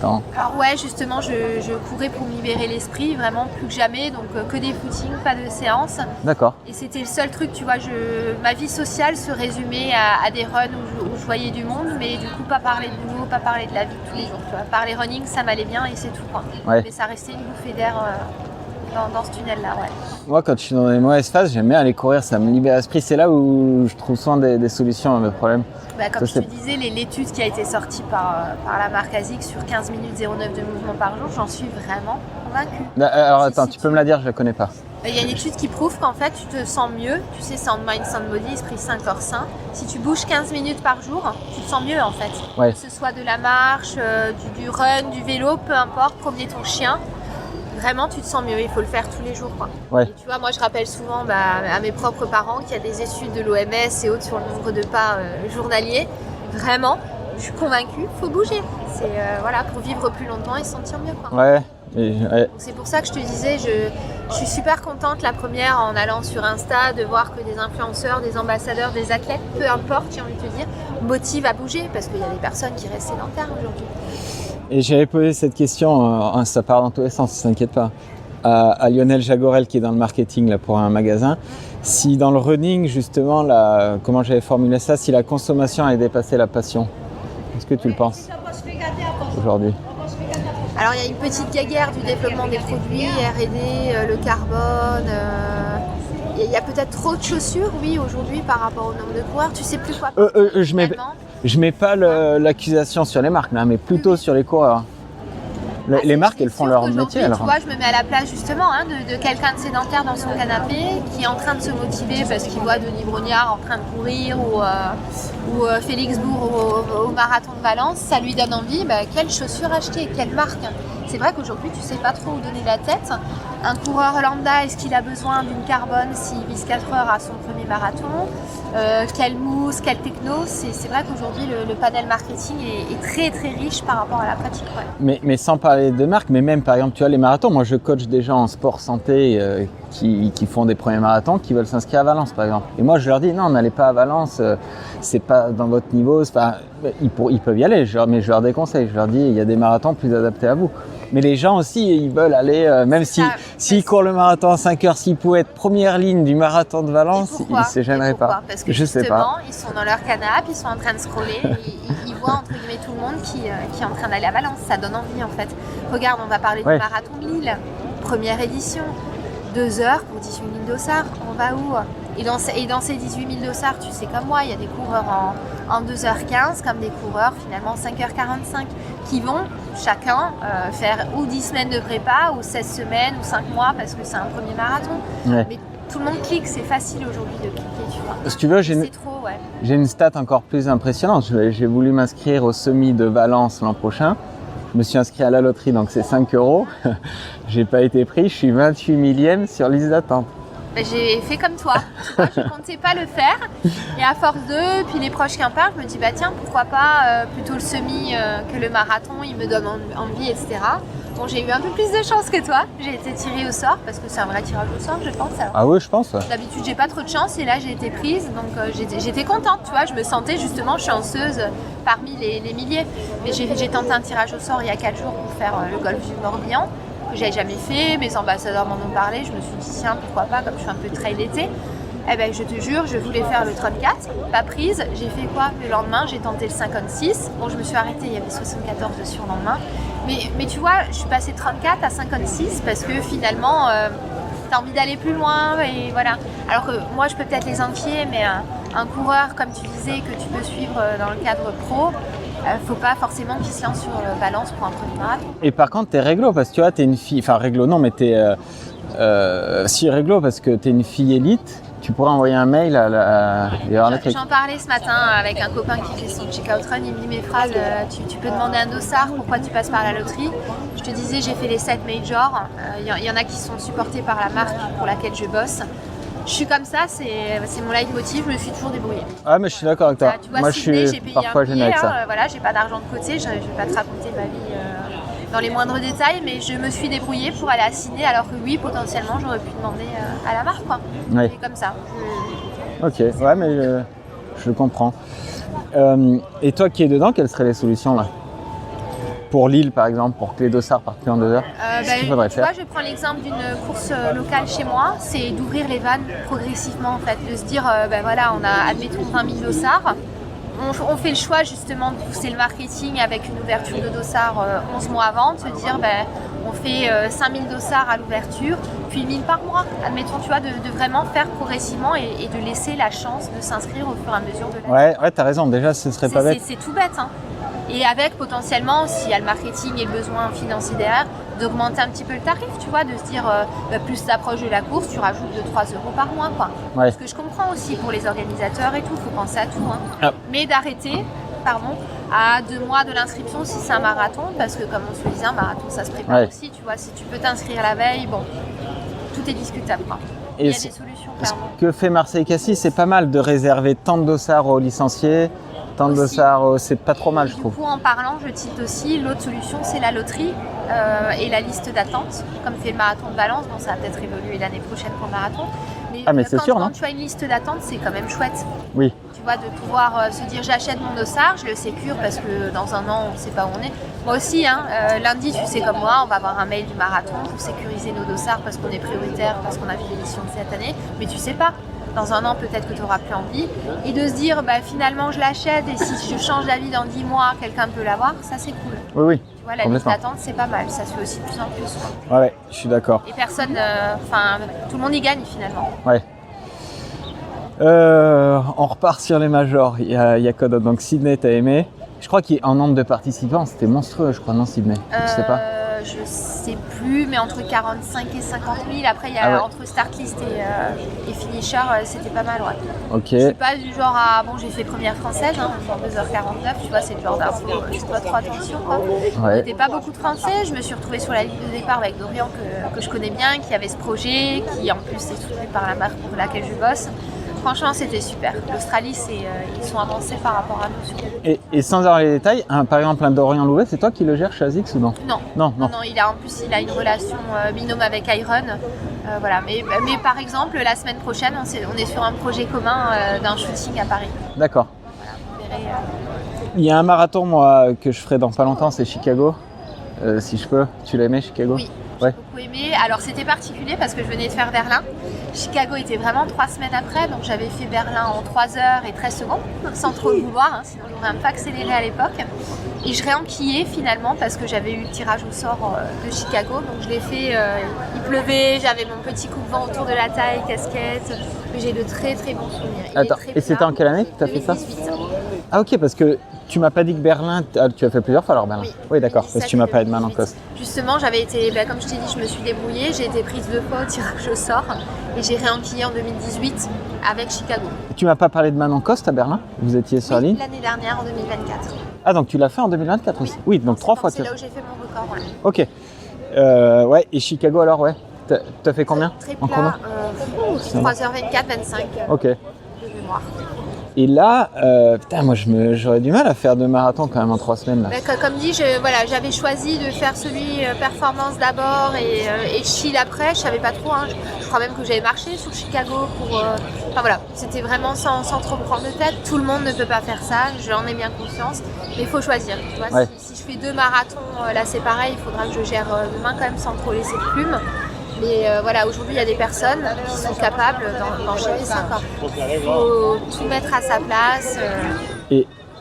Alors ouais, justement, je courais pour me libérer l'esprit, vraiment plus que jamais, donc que des footings, pas de séances. D'accord. Et c'était le seul truc, tu vois, ma vie sociale se résumait à des runs où je voyais du monde, mais du coup pas parler de boulot, pas parler de la vie de tous les jours, tu vois. Parler running, ça m'allait bien et c'est tout, quoi. Ouais. Mais ça restait une bouffée d'air dans ce tunnel-là, ouais. Moi, quand je suis dans les mauvaises phases, j'aime bien aller courir, ça me libère l'esprit. C'est là où je trouve souvent des solutions à mes problèmes. Comme je te disais, l'étude qui a été sortie par la marque ASICS sur 15 minutes 09 de mouvement par jour, j'en suis vraiment convaincue. Alors attends, tu peux me la dire, je la connais pas. Il y a une étude qui prouve qu'en fait, tu te sens mieux. Tu sais, Sound Mind, Sound Body, esprit sain, corps sain. Si tu bouges 15 minutes par jour, tu te sens mieux en fait. Ouais. Que ce soit de la marche, du run, du vélo, peu importe, promener ton chien. Vraiment, tu te sens mieux, il faut le faire tous les jours, quoi. Ouais. Et tu vois, moi je rappelle souvent à mes propres parents qu'il y a des études de l'OMS et autres sur le nombre de pas journaliers. Vraiment, je suis convaincue, il faut bouger. C'est pour vivre plus longtemps et se sentir mieux, quoi. Ouais, C'est pour ça que je te disais, je suis super contente la première en allant sur Insta de voir que des influenceurs, des ambassadeurs, des athlètes, peu importe, j'ai envie de te dire, motivent à bouger parce qu'il y a des personnes qui restent sédentaires aujourd'hui. Et j'avais posé cette question, ça part dans tous les sens, ne t'inquiète pas, à Lionel Jagorel qui est dans le marketing là, pour un magasin. Si dans le running, justement, comment j'avais formulé ça, si la consommation avait dépassé la passion, est-ce que tu le penses aujourd'hui? Alors il y a une petite guéguerre du développement des produits, R&D, le carbone. Il y a peut-être trop de chaussures, oui, aujourd'hui par rapport au nombre de coureurs. Tu sais plus quoi. Je mets pas l'accusation sur les marques, là, mais plutôt sur les coureurs. Les marques, elles font leur métier. Tu vois, je me mets à la place justement de quelqu'un de sédentaire dans son canapé qui est en train de se motiver parce qu'il voit Denis Brognard en train de courir ou Félix Bourg au marathon de Valence. Ça lui donne envie, quelle chaussure acheter, quelle marque. C'est vrai qu'aujourd'hui, tu ne sais pas trop où donner la tête. Un coureur lambda, est-ce qu'il a besoin d'une carbone s'il vise 4 heures à son premier marathon? Quelle mousse, quelle techno? C'est vrai qu'aujourd'hui, le panel marketing est très très riche par rapport à la pratique. Ouais. Mais sans parler de marque, mais même par exemple, tu vois, les marathons, moi je coach des gens en sport santé qui font des premiers marathons, qui veulent s'inscrire à Valence par exemple. Et moi je leur dis, non, n'allez pas à Valence, c'est pas dans votre niveau, ils peuvent y aller, mais je leur déconseille, je leur dis, il y a des marathons plus adaptés à vous. Mais les gens aussi, ils veulent aller, même s'ils courent le marathon à 5 heures, s'ils pouvaient être première ligne du marathon de Valence, ils ne se gêneraient pas. Parce que justement, ils sont dans leur canapé, ils sont en train de scroller, ils voient entre guillemets tout le monde qui est en train d'aller à Valence. Ça donne envie en fait. Regarde, on va parler du marathon de Lille, première édition, 2 heures pour 18 000 dossards. On va où? Et dans ces 18 000 dossards, tu sais comme moi, il y a des coureurs en 2h15 comme des coureurs finalement 5h45 qui vont chacun faire ou 10 semaines de prépa ou 16 semaines ou 5 mois parce que c'est un premier marathon. Ouais. Mais tout le monde clique, c'est facile aujourd'hui de cliquer, tu vois. Si tu veux, j'ai une stat encore plus impressionnante. J'ai voulu m'inscrire au semi de Valence l'an prochain. Je me suis inscrit à la loterie, donc c'est 5 €. J'ai pas été pris, je suis 28 millième sur liste d'attente. J'ai fait comme toi, tu vois, je ne comptais pas le faire et à force puis les proches qui en parlent, je me dis tiens, pourquoi pas plutôt le semi que le marathon, il me donne envie, etc. Bon, j'ai eu un peu plus de chance que toi, j'ai été tirée au sort parce que c'est un vrai tirage au sort, je pense. Alors. Ah oui, je pense. D'habitude, j'ai pas trop de chance et là, j'ai été prise, donc j'étais contente, tu vois, je me sentais justement chanceuse parmi les milliers. Mais j'ai tenté un tirage au sort il y a 4 jours pour faire le golfe du Morbihan. Que j'avais jamais fait, mes ambassadeurs m'en ont parlé, je me suis dit tiens pourquoi pas comme je suis un peu trail l'été. Eh ben je te jure, je voulais faire le 34, pas prise, j'ai fait quoi? Le lendemain j'ai tenté le 56, bon je me suis arrêtée, il y avait 74 de surlendemain. Mais tu vois, je suis passée de 34 à 56 parce que finalement t'as envie d'aller plus loin et voilà. Alors que moi je peux peut-être les enfier, mais un coureur comme tu disais que tu peux suivre dans le cadre pro, faut pas forcément qu'il se lance sur Valence pour un premier marathon. Et par contre, t'es réglo parce que tu vois, t'es une fille. Enfin, réglo, non, mais t'es. Si réglo parce que t'es une fille élite, tu pourrais envoyer un mail à la. J'en parlais ce matin avec un copain qui fait son check-out run. Il me dit mes phrases tu peux demander un dossard, pourquoi tu passes par la loterie? Je te disais, j'ai fait les 7 majors. Il y en a qui sont supportés par la marque pour laquelle je bosse. Je suis comme ça, c'est mon leitmotiv, je me suis toujours débrouillée. Ah mais je suis d'accord avec toi. Tu vois, moi Sydney, je suis parfois gênée avec ça. Voilà, j'ai pas d'argent de côté, je vais pas te raconter ma vie dans les moindres détails, mais je me suis débrouillée pour aller à Sydney, alors que oui, potentiellement, j'aurais pu demander à la marque, quoi. Ouais. C'est comme ça. Ok, ouais, mais je comprends. Et toi qui es dedans, quelles seraient les solutions là? Pour Lille par exemple, pour que les dossards partent plus en 2 heures, qu'est-ce qu'il faudrait faire? Moi, je prends l'exemple d'une course locale chez moi, c'est d'ouvrir les vannes progressivement en fait, de se dire voilà, on a admettons 20 000 dossards, on fait le choix justement de pousser le marketing avec une ouverture de dossards 11 mois avant, de se dire on fait 5 000 dossards à l'ouverture, puis 1 000 par mois, admettons, tu vois, de vraiment faire progressivement et de laisser la chance de s'inscrire au fur et à mesure de l'année. Ouais, t'as raison, déjà ce serait pas bête. C'est tout bête, hein. Et avec potentiellement, s'il y a le marketing et le besoin financier derrière, d'augmenter un petit peu le tarif, tu vois, de se dire plus tu approches de la course, tu rajoutes 2-3 € par mois, quoi. Ouais. Ce que je comprends aussi pour les organisateurs et tout, il faut penser à tout. Hein. Ah. Mais d'arrêter, à 2 mois de l'inscription si c'est un marathon, parce que comme on se le disait, un marathon ça se prépare aussi, tu vois, si tu peux t'inscrire la veille, bon, tout est discutable, quoi. Il y a des solutions, clairement. Ce que fait Marseille-Cassis, c'est pas mal de réserver tant de dossards aux licenciés. Tant de dossards, c'est pas trop mal, je trouve. Du coup, en parlant, je cite aussi, l'autre solution, c'est la loterie. et la liste d'attente, comme fait le marathon de Valence. Bon, ça va peut-être évoluer l'année prochaine pour le marathon. Mais c'est sûr, non ? Quand tu as une liste d'attente, c'est quand même chouette. Oui. Tu vois, de pouvoir se dire j'achète mon dossard, je le sécure parce que dans un an, on ne sait pas où on est. Moi aussi, lundi, tu sais comme moi, on va avoir un mail du marathon pour sécuriser nos dossards parce qu'on est prioritaire, parce qu'on a vu l'édition de cette année. Mais tu sais pas. Dans un an, peut-être que tu n'auras plus envie. Et de se dire, finalement, je l'achète et si je change d'avis dans 10 mois, quelqu'un peut l'avoir, ça c'est cool. Oui. Tu vois, la liste d'attente, c'est pas mal. Ça se fait aussi de plus en plus. Quoi. Ouais, je suis d'accord. Et personne, tout le monde y gagne finalement. Ouais. On repart sur les majors. Il y a quoi d'autre ? Donc Sydney, t'as aimé. Je crois qu'en nombre de participants, c'était monstrueux, je crois, non, Sydney ? Je sais pas. Je sais plus, mais entre 45 et 50 000. Après, il y a entre start list et finisher, c'était pas mal, ouais. Ok. C'est pas du genre à... Bon, j'ai fait première française, genre 2h49, tu vois, c'est le genre d'info, je sais pas trop attention, quoi. Ouais. Il n'était pas beaucoup de français, je me suis retrouvée sur la ligne de départ avec Dorian, que je connais bien, qui avait ce projet, qui en plus est soutenu par la marque pour laquelle je bosse. Franchement, c'était super. L'Australie, ils sont avancés par rapport à nous. Et sans avoir les détails, par exemple, un Dorian Louvet, c'est toi qui le gères chez ASICS ou non ? Non, en plus, il a une relation binôme avec Iron. Voilà. Mais par exemple, la semaine prochaine, on est sur un projet commun d'un shooting à Paris. D'accord. Voilà, vous verrez, Il y a un marathon, moi, que je ferai dans pas longtemps, c'est Chicago. Si je peux. Tu l'as aimé, Chicago ? Oui. Ouais. J'ai beaucoup aimé. Alors c'était particulier parce que je venais de faire Berlin. Chicago était vraiment 3 semaines après, donc j'avais fait Berlin en 3 heures et 13 secondes, sans trop le vouloir, sinon j'aurais un peu accéléré à l'époque. Et je réenquillais finalement parce que j'avais eu le tirage au sort de Chicago, donc je l'ai fait, il pleuvait, j'avais mon petit coupe-vent autour de la taille, casquette, mais j'ai de très très bons souvenirs. Attends, et c'était en quelle année que tu as fait ça ? 2018. Ah ok, parce que tu m'as pas dit que Berlin, tu as fait plusieurs fois alors Berlin ? Oui, d'accord, parce que tu m'as parlé de Man en Coste. Justement, j'avais été, comme je t'ai dit, je me suis débrouillée, j'ai été prise 2 fois au tirage au sort et j'ai réenquillé en 2018 avec Chicago. Tu m'as pas parlé de Man en Coste à Berlin ? Vous étiez sur la ligne ? L'année dernière en 2024. Ah donc tu l'as fait en 2024 aussi ? Oui, donc 3 fois. C'est là où j'ai fait mon record, ouais. Ok. Ouais, et Chicago alors, ouais. T'as fait combien très en chrono ? 3h24, 25 Ok. de mémoire. Et là, putain, moi j'aurais du mal à faire 2 marathons quand même en 3 semaines. Là. Comme dit, j'avais choisi de faire celui performance d'abord et chill après. Je savais pas trop. Je crois même que j'avais marché sur Chicago pour. Enfin voilà, c'était vraiment sans trop me prendre de tête. Tout le monde ne peut pas faire ça. J'en ai bien conscience. Mais il faut choisir. Tu vois, ouais. si je fais 2 marathons, là c'est pareil. Il faudra que je gère demain quand même sans trop laisser de plume. Mais voilà, aujourd'hui, il y a des personnes qui sont capables d'en gérer ça. Il faut tout mettre à sa place.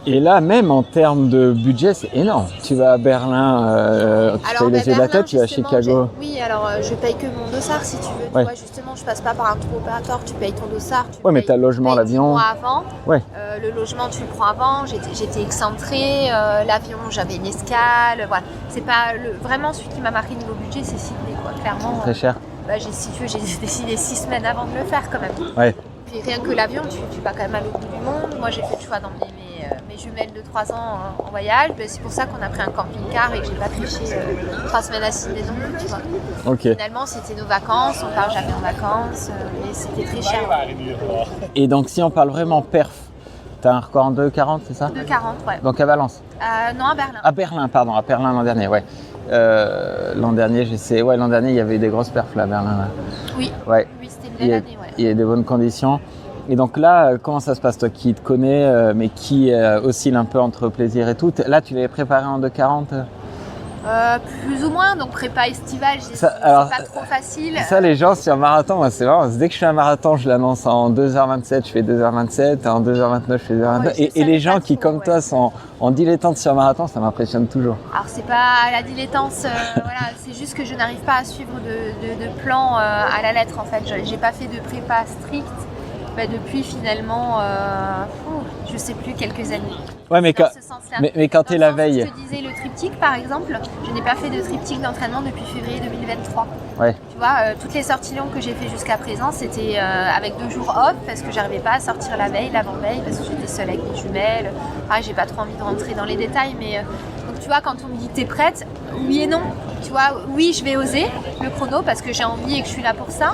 Et là, même en termes de budget, c'est énorme. Tu vas à Berlin, tu payes les yeux de la tête, tu vas à Chicago. Oui, alors je paye que mon dossard si tu veux. Ouais. Tu vois, justement, je passe pas par un tour opérateur, tu payes ton dossard. Ouais, mais t'as le logement, l'avion. Avant. Ouais. Le logement, tu le prends avant. J'étais excentrée. L'avion, j'avais une escale. Voilà. C'est pas vraiment celui qui m'a marqué niveau budget, c'est Sydney, quoi. Clairement. Très cher. J'ai décidé 6 semaines avant de le faire quand même. Ouais. Puis rien que l'avion, tu vas quand même à l'autre bout du monde. Moi, j'ai fait le choix d'emmener mes jumelles de 3 ans en voyage. C'est pour ça qu'on a pris un camping-car et que j'ai pas triché 3 semaines à Sydney non plus, tu vois. Okay. Finalement, c'était nos vacances. On part jamais en vacances, mais c'était très cher. Et donc, si on parle vraiment perf, t'as un record en 2,40, c'est ça ? 2,40, ouais. Donc à Valence ? Non, à Berlin. À Berlin, pardon, à Berlin l'an dernier, ouais. L'an dernier, l'an dernier, il y avait eu des grosses perfs là, à Berlin. Là. Oui, ouais. Oui, c'était une belle année, ouais. Il y a des bonnes conditions. Et donc là, comment ça se passe, toi qui te connais, mais qui oscille un peu entre plaisir et tout ? Là, tu l'avais préparé en 2,40 ? Plus ou moins, donc prépa estivale, c'est pas trop facile. Ça, les gens sur un marathon, moi, c'est marrant. Dès que je fais un marathon, je l'annonce en 2h27, je fais 2h27, en 2h29, je fais 2h29. Ouais, et les gens qui, comme toi, sont en dilettante sur un marathon, ça m'impressionne toujours. Alors, c'est pas la dilettance, voilà, c'est juste que je n'arrive pas à suivre de plan à la lettre, en fait. J'ai pas fait de prépa stricte depuis finalement, je sais plus, quelques années. Ouais, mais quand tu es la veille. Je te disais le triptyque par exemple, je n'ai pas fait de triptyque d'entraînement depuis février 2023. Ouais. Tu vois, toutes les sorties longues que j'ai fait jusqu'à présent, c'était avec 2 jours off parce que j'arrivais pas à sortir la veille, l'avant-veille, parce que j'étais seule avec mes jumelles. J'ai pas trop envie de rentrer dans les détails, mais donc tu vois, quand on me dit t'es prête, oui et non. Tu vois, oui, je vais oser le chrono parce que j'ai envie et que je suis là pour ça.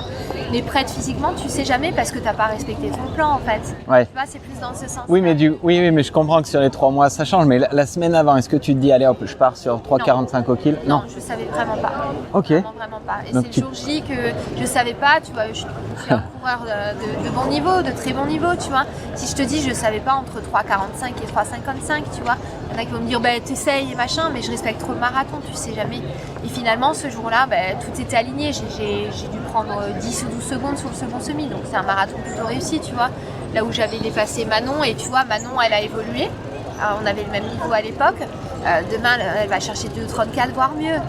Mais prête physiquement, tu sais jamais parce que t'as pas respecté ton plan en fait. Ouais. Tu vois, c'est plus dans ce sens. Oui, mais je comprends que sur les 3 mois ça change. Mais la semaine avant, est-ce que tu te dis allez hop, je pars sur 3,45 au kill? Non, je savais vraiment pas. Ok. Vraiment pas. Et Donc c'est le jour J que je savais pas. Tu vois, je suis un coureur de bon niveau, de très bon niveau. Tu vois, si je te dis je savais pas entre 3,45 et 3,55, tu vois, il y en a qui vont me dire t'essayes et machin, mais je respecte trop le marathon, tu sais jamais. Et finalement, ce jour-là, tout était aligné. J'ai dû prendre 10 ou 12 secondes sur le second semi. Donc, c'est un marathon plutôt réussi, tu vois. Là où j'avais dépassé Manon. Et tu vois, Manon, elle a évolué. On avait le même niveau à l'époque. Demain, elle va chercher 2,34, voire mieux.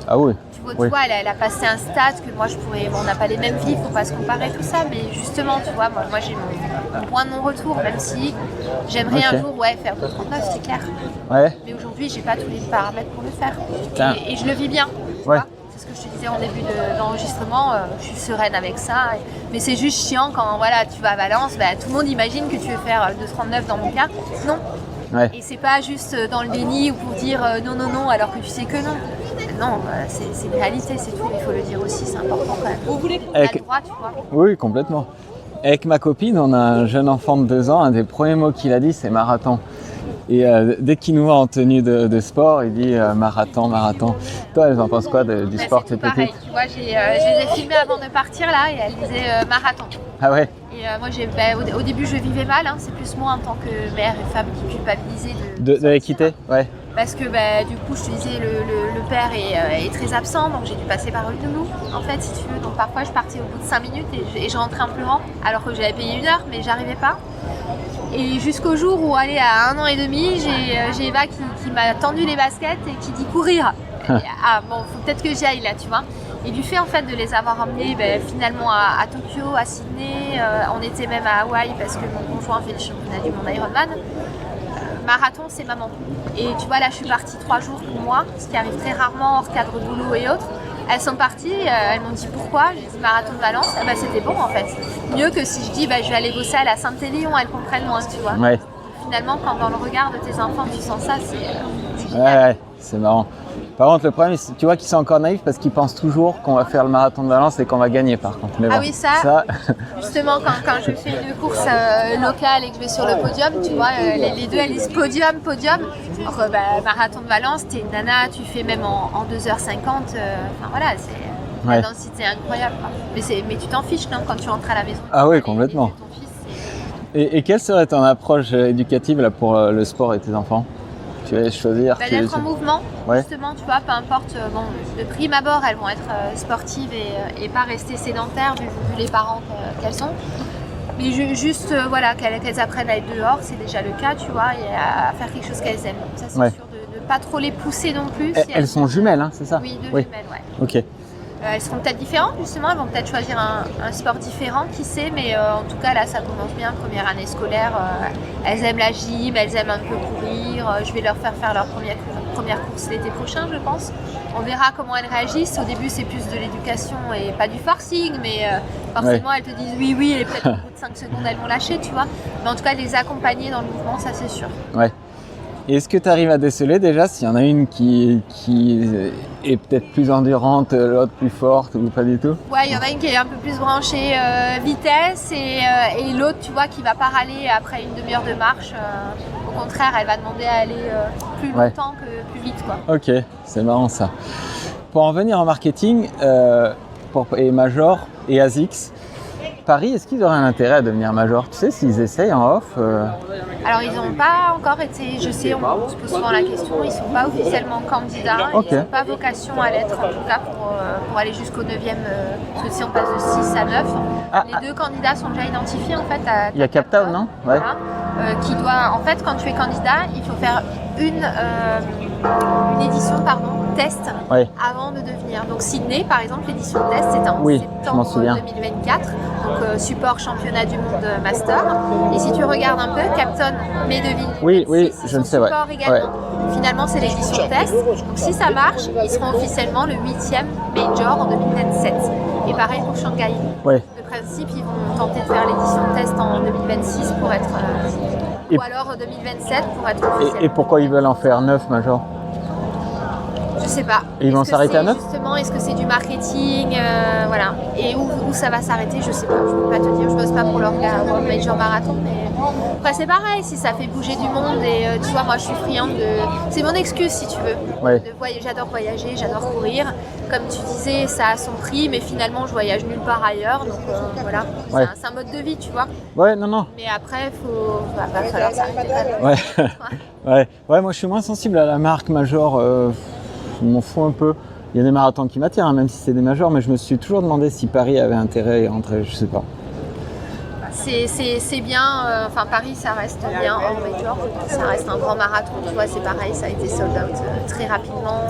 Ah oui. Tu vois, elle a passé un stade que moi, je pourrais... Bon, on n'a pas les mêmes vies, il ne faut pas se comparer, tout ça. Mais justement, tu vois, moi j'ai mon point de non-retour. Même si j'aimerais un jour faire 2,39, c'est clair. Ouais. Mais aujourd'hui, j'ai pas tous les paramètres pour le faire. Et je le vis bien. Ouais. C'est ce que je te disais en début d'enregistrement, je suis sereine avec ça. Mais c'est juste chiant quand voilà, tu vas à Valence, tout le monde imagine que tu veux faire 2,39 dans mon cas. Non. Ouais. Et c'est pas juste dans le déni ou pour dire non, alors que tu sais que non. Non, c'est une réalité, c'est tout. Il faut le dire aussi, c'est important quand même. Vous voulez qu'on ait le droit, tu vois. Oui, complètement. Avec ma copine, on a un jeune enfant de 2 ans, un des premiers mots qu'il a dit, c'est marathon. Et dès qu'il nous voit en tenue de sport, il dit marathon. Toi, elle en pense quoi du sport, cette petite? Tu vois, je les ai filmées avant de partir là et elle disait marathon. Ah ouais. Et moi, au début, je vivais mal. C'est plus moi en tant que mère et femme qui culpabilisait de l'équité, ouais. Parce que du coup, je te disais, le père est très absent, donc j'ai dû passer par une nounou, en fait, si tu veux. Donc parfois, je partais au bout de 5 minutes et je rentrais en pleurant, alors que j'avais payé 1 heure, mais j'arrivais pas. Et jusqu'au jour où, à 1 an et demi, j'ai Eva qui m'a tendu les baskets et qui dit courir. Faut peut-être que j'y aille là, tu vois. Et du fait en fait de les avoir emmenés finalement à Tokyo, à Sydney, on était même à Hawaï parce que mon conjoint fait le championnat du monde Ironman. Marathon, c'est maman. Et tu vois, là, je suis partie 3 jours pour moi, ce qui arrive très rarement hors cadre boulot et autres. Elles sont parties, elles m'ont dit pourquoi. J'ai dit marathon de Valence, c'était bon en fait. Mieux que si je dis je vais aller bosser à la Saint-Élion, elles comprennent moins, tu vois. Ouais. Finalement, quand dans le regard de tes enfants, tu sens ça, c'est Ouais, c'est marrant. Par contre, le problème, tu vois qu'ils sont encore naïfs parce qu'ils pensent toujours qu'on va faire le marathon de Valence et qu'on va gagner par contre. Mais bon, oui, ça justement, quand je fais une course locale et que je vais sur le podium, tu vois, les deux, elles disent podium. Alors, marathon de Valence, t'es une nana, tu fais même en 2h50. Voilà, c'est la densité incroyable. Quoi. Mais tu t'en fiches, non, quand tu rentres à la maison. Ah oui, complètement. Ton fils, et quelle serait ton approche éducative là, pour le sport et tes enfants? Tu vas choisir d'être en mouvement, justement, tu vois, peu importe. De prime abord, elles vont être sportives et pas rester sédentaires vu les parents qu'elles sont. Mais juste, qu'elles apprennent à être dehors, c'est déjà le cas, tu vois, et à faire quelque chose qu'elles aiment. Ça, c'est sûr de ne pas trop les pousser non plus. Elles sont jumelles, hein, c'est ça? Oui, deux jumelles, ouais. Ok. Elles seront peut-être différentes, justement, elles vont peut-être choisir un sport différent, qui sait, mais en tout cas, là, ça commence bien, première année scolaire. Elles aiment la gym, elles aiment un peu courir. Je vais leur faire leur première course l'été prochain, je pense. On verra comment elles réagissent. Au début, c'est plus de l'éducation et pas du forcing, mais forcément, elles te disent oui, et peut-être au bout de 5 secondes, elles vont lâcher, tu vois. Mais en tout cas, les accompagner dans le mouvement, ça, c'est sûr. Ouais. Et est-ce que tu arrives à déceler déjà s'il y en a une qui est peut-être plus endurante, l'autre plus forte ou pas du tout? Ouais, il y en a une qui est un peu plus branchée vitesse et l'autre, tu vois, qui va pas râler après une demi-heure de marche. Au contraire, elle va demander à aller plus longtemps que plus vite, quoi. Ok, c'est marrant ça. Pour en venir en marketing, et Major et ASICS, Paris, est-ce qu'ils auraient un intérêt à devenir major? Tu sais s'ils essayent en off Alors ils n'ont pas encore été, je sais, on se pose souvent la question, ils ne sont pas officiellement candidats, ils n'ont pas vocation à l'être en tout cas pour aller jusqu'au 9e, parce que si on passe de 6 à 9, les 2 candidats sont déjà identifiés en fait. Il y a Captown, non? Ouais. Voilà, qui doit, en fait quand tu es candidat, il faut faire une édition test avant de devenir. Donc Sydney par exemple, l'édition test c'était en septembre 2024, donc support championnat du monde master. Et si tu regardes un peu, Capton, Meadeville, oui, je ne sais pas. Finalement c'est l'édition test. Donc si ça marche, ils seront officiellement le 8e major en 2027. Et pareil pour Shanghai. De principe, ils vont tenter de faire l'édition test en 2026 pour être ou alors 2027 pour être officiel. Et pourquoi ils veulent en faire 9 majors? sais pas. Et ils vont s'arrêter à 9 ? Justement, est-ce que c'est du marketing, voilà. Et où ça va s'arrêter, je sais pas. Je peux pas te dire, je bosse pas pour leur World Major Marathon, mais après c'est pareil, si ça fait bouger du monde et tu vois, moi je suis friande de... C'est mon excuse si tu veux. Ouais. J'adore voyager, j'adore courir. Comme tu disais, ça a son prix, mais finalement je voyage nulle part ailleurs, donc voilà. Ouais. C'est un mode de vie, tu vois. Ouais, non. Mais après, va falloir s'arrêter quand même. Ouais, moi je suis moins sensible à la marque major, je m'en fous un peu. Il y a des marathons qui m'attirent, hein, même si c'est des majors, mais je me suis toujours demandé si Paris avait intérêt à y rentrer, je sais pas. C'est bien, enfin Paris ça reste bien hors major, ça reste un grand marathon, tu vois, c'est pareil, ça a été sold out très rapidement.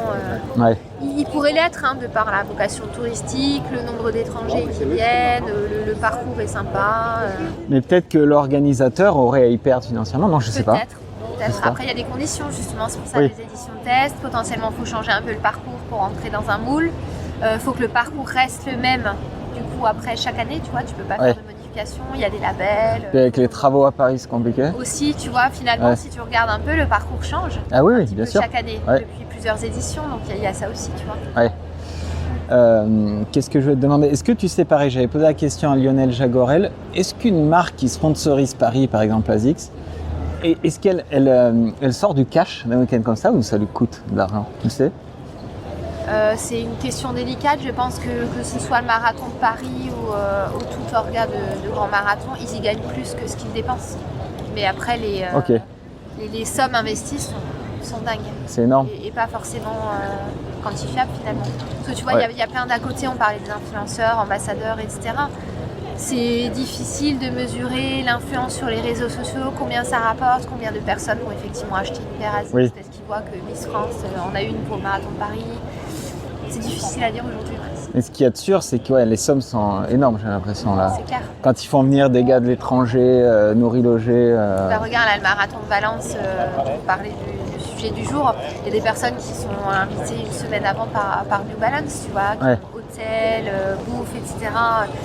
Ouais. Il pourrait l'être de par la vocation touristique, le nombre d'étrangers qui viennent, le parcours est sympa. Mais peut-être que l'organisateur aurait à y perdre financièrement, non je sais pas. Peut-être. Après il y a des conditions justement, c'est pour ça les éditions test, potentiellement il faut changer un peu le parcours pour entrer dans un moule, faut que le parcours reste le même, du coup après chaque année, tu vois, tu peux pas faire de modifications, il y a des labels. Et avec les travaux à Paris c'est compliqué. Aussi, tu vois, finalement si tu regardes un peu, le parcours change. Ah oui, bien sûr. Chaque année, depuis plusieurs éditions, donc il y a ça aussi, tu vois. Ouais. Qu'est-ce que je vais te demander ? Est-ce que tu sais, pareil, j'avais posé la question à Lionel Jagorel, est-ce qu'une marque qui sponsorise Paris, par exemple ASICS, est-ce qu'elle elle sort du cash d'un week-end comme ça ou ça lui coûte de l'argent ? Tu sais ? C'est une question délicate. Je pense que ce soit le marathon de Paris ou tout orga de grand marathon, ils y gagnent plus que ce qu'ils dépensent. Mais après, les sommes investies sont dingues. C'est énorme. Et pas forcément quantifiables finalement. Parce que tu vois, il y a plein d'à côté, on parlait des influenceurs, ambassadeurs, etc. C'est difficile de mesurer l'influence sur les réseaux sociaux, combien ça rapporte, combien de personnes vont effectivement acheter une paire ASICS parce qu'ils voient que Miss France en a une pour le marathon de Paris. C'est difficile à dire aujourd'hui. Mais ce qu'il y a de sûr, c'est que les sommes sont énormes, j'ai l'impression là. C'est clair. Quand ils font venir des gars de l'étranger, nourris, logés. Regarde là, le marathon de Valence, pour parler du sujet du jour, il y a des personnes qui sont invitées une semaine avant par New Balance, tu vois, hôtel, bouffe, etc.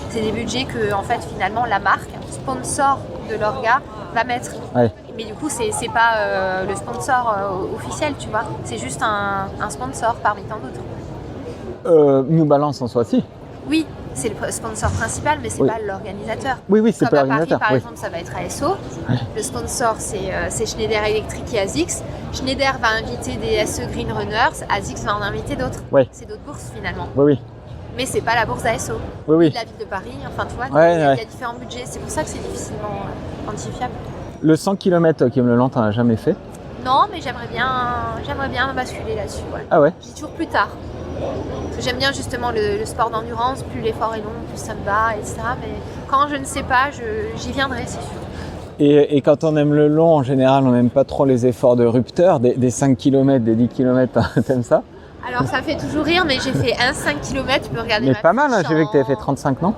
C'est des budgets que en fait finalement la marque, sponsor de l'orga, va mettre. Ouais. Mais du coup c'est pas le sponsor officiel, tu vois, c'est juste un sponsor parmi tant d'autres. New Balance en soi, si. Oui, c'est le sponsor principal, mais c'est pas l'organisateur. Oui, c'est comme pas à Paris, l'organisateur. par exemple, ça va être ASO. Le sponsor, c'est Schneider Electric et ASICS. Schneider va inviter des SE Green Runners, ASICS va en inviter d'autres. C'est d'autres bourses finalement. Oui. Mais c'est pas la bourse ASO. Oui. La ville de Paris, enfin tu vois, il y a différents budgets. C'est pour ça que c'est difficilement quantifiable. Le 100 km qui me le lent, t'en as jamais fait ? Non, mais j'aimerais bien basculer là-dessus. Ouais. Ah ouais ? Je dis toujours plus tard. Parce que j'aime bien justement le sport d'endurance, plus l'effort est long, plus ça me va, etc. Mais quand je ne sais pas, j'y viendrai, c'est sûr. Et quand on aime le long, en général, on n'aime pas trop les efforts de rupteur, des 5 km, des 10 km, t'aimes ça ? Alors ça fait toujours rire, mais j'ai fait un 5 km, tu peux regarder. Mais pas mal, j'ai vu que tu avais fait 35, non ?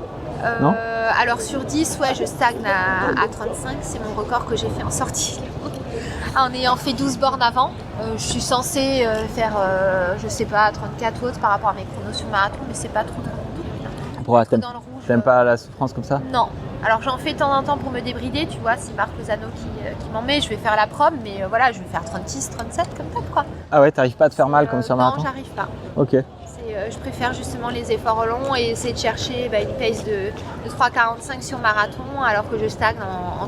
Non ? Alors sur 10, je stagne à 35, c'est mon record que j'ai fait en sortie. En ayant fait 12 bornes avant, je suis censée faire, je sais pas, 34 ou autres par rapport à mes chronos sur marathon, mais c'est pas trop. Pourquoi t'aimes pas la souffrance comme ça ? Non. Alors j'en fais de temps en temps pour me débrider, tu vois, c'est Marc Lozano qui m'en met, je vais faire la prom, mais voilà, je vais faire 36, 37 comme ça, quoi. Ah ouais, t'arrives pas à te faire mal comme sur marathon ? Non, j'arrive pas. Ok. Je préfère justement les efforts longs et essayer de chercher une pace de 3,45 sur marathon alors que je stagne en 3,35,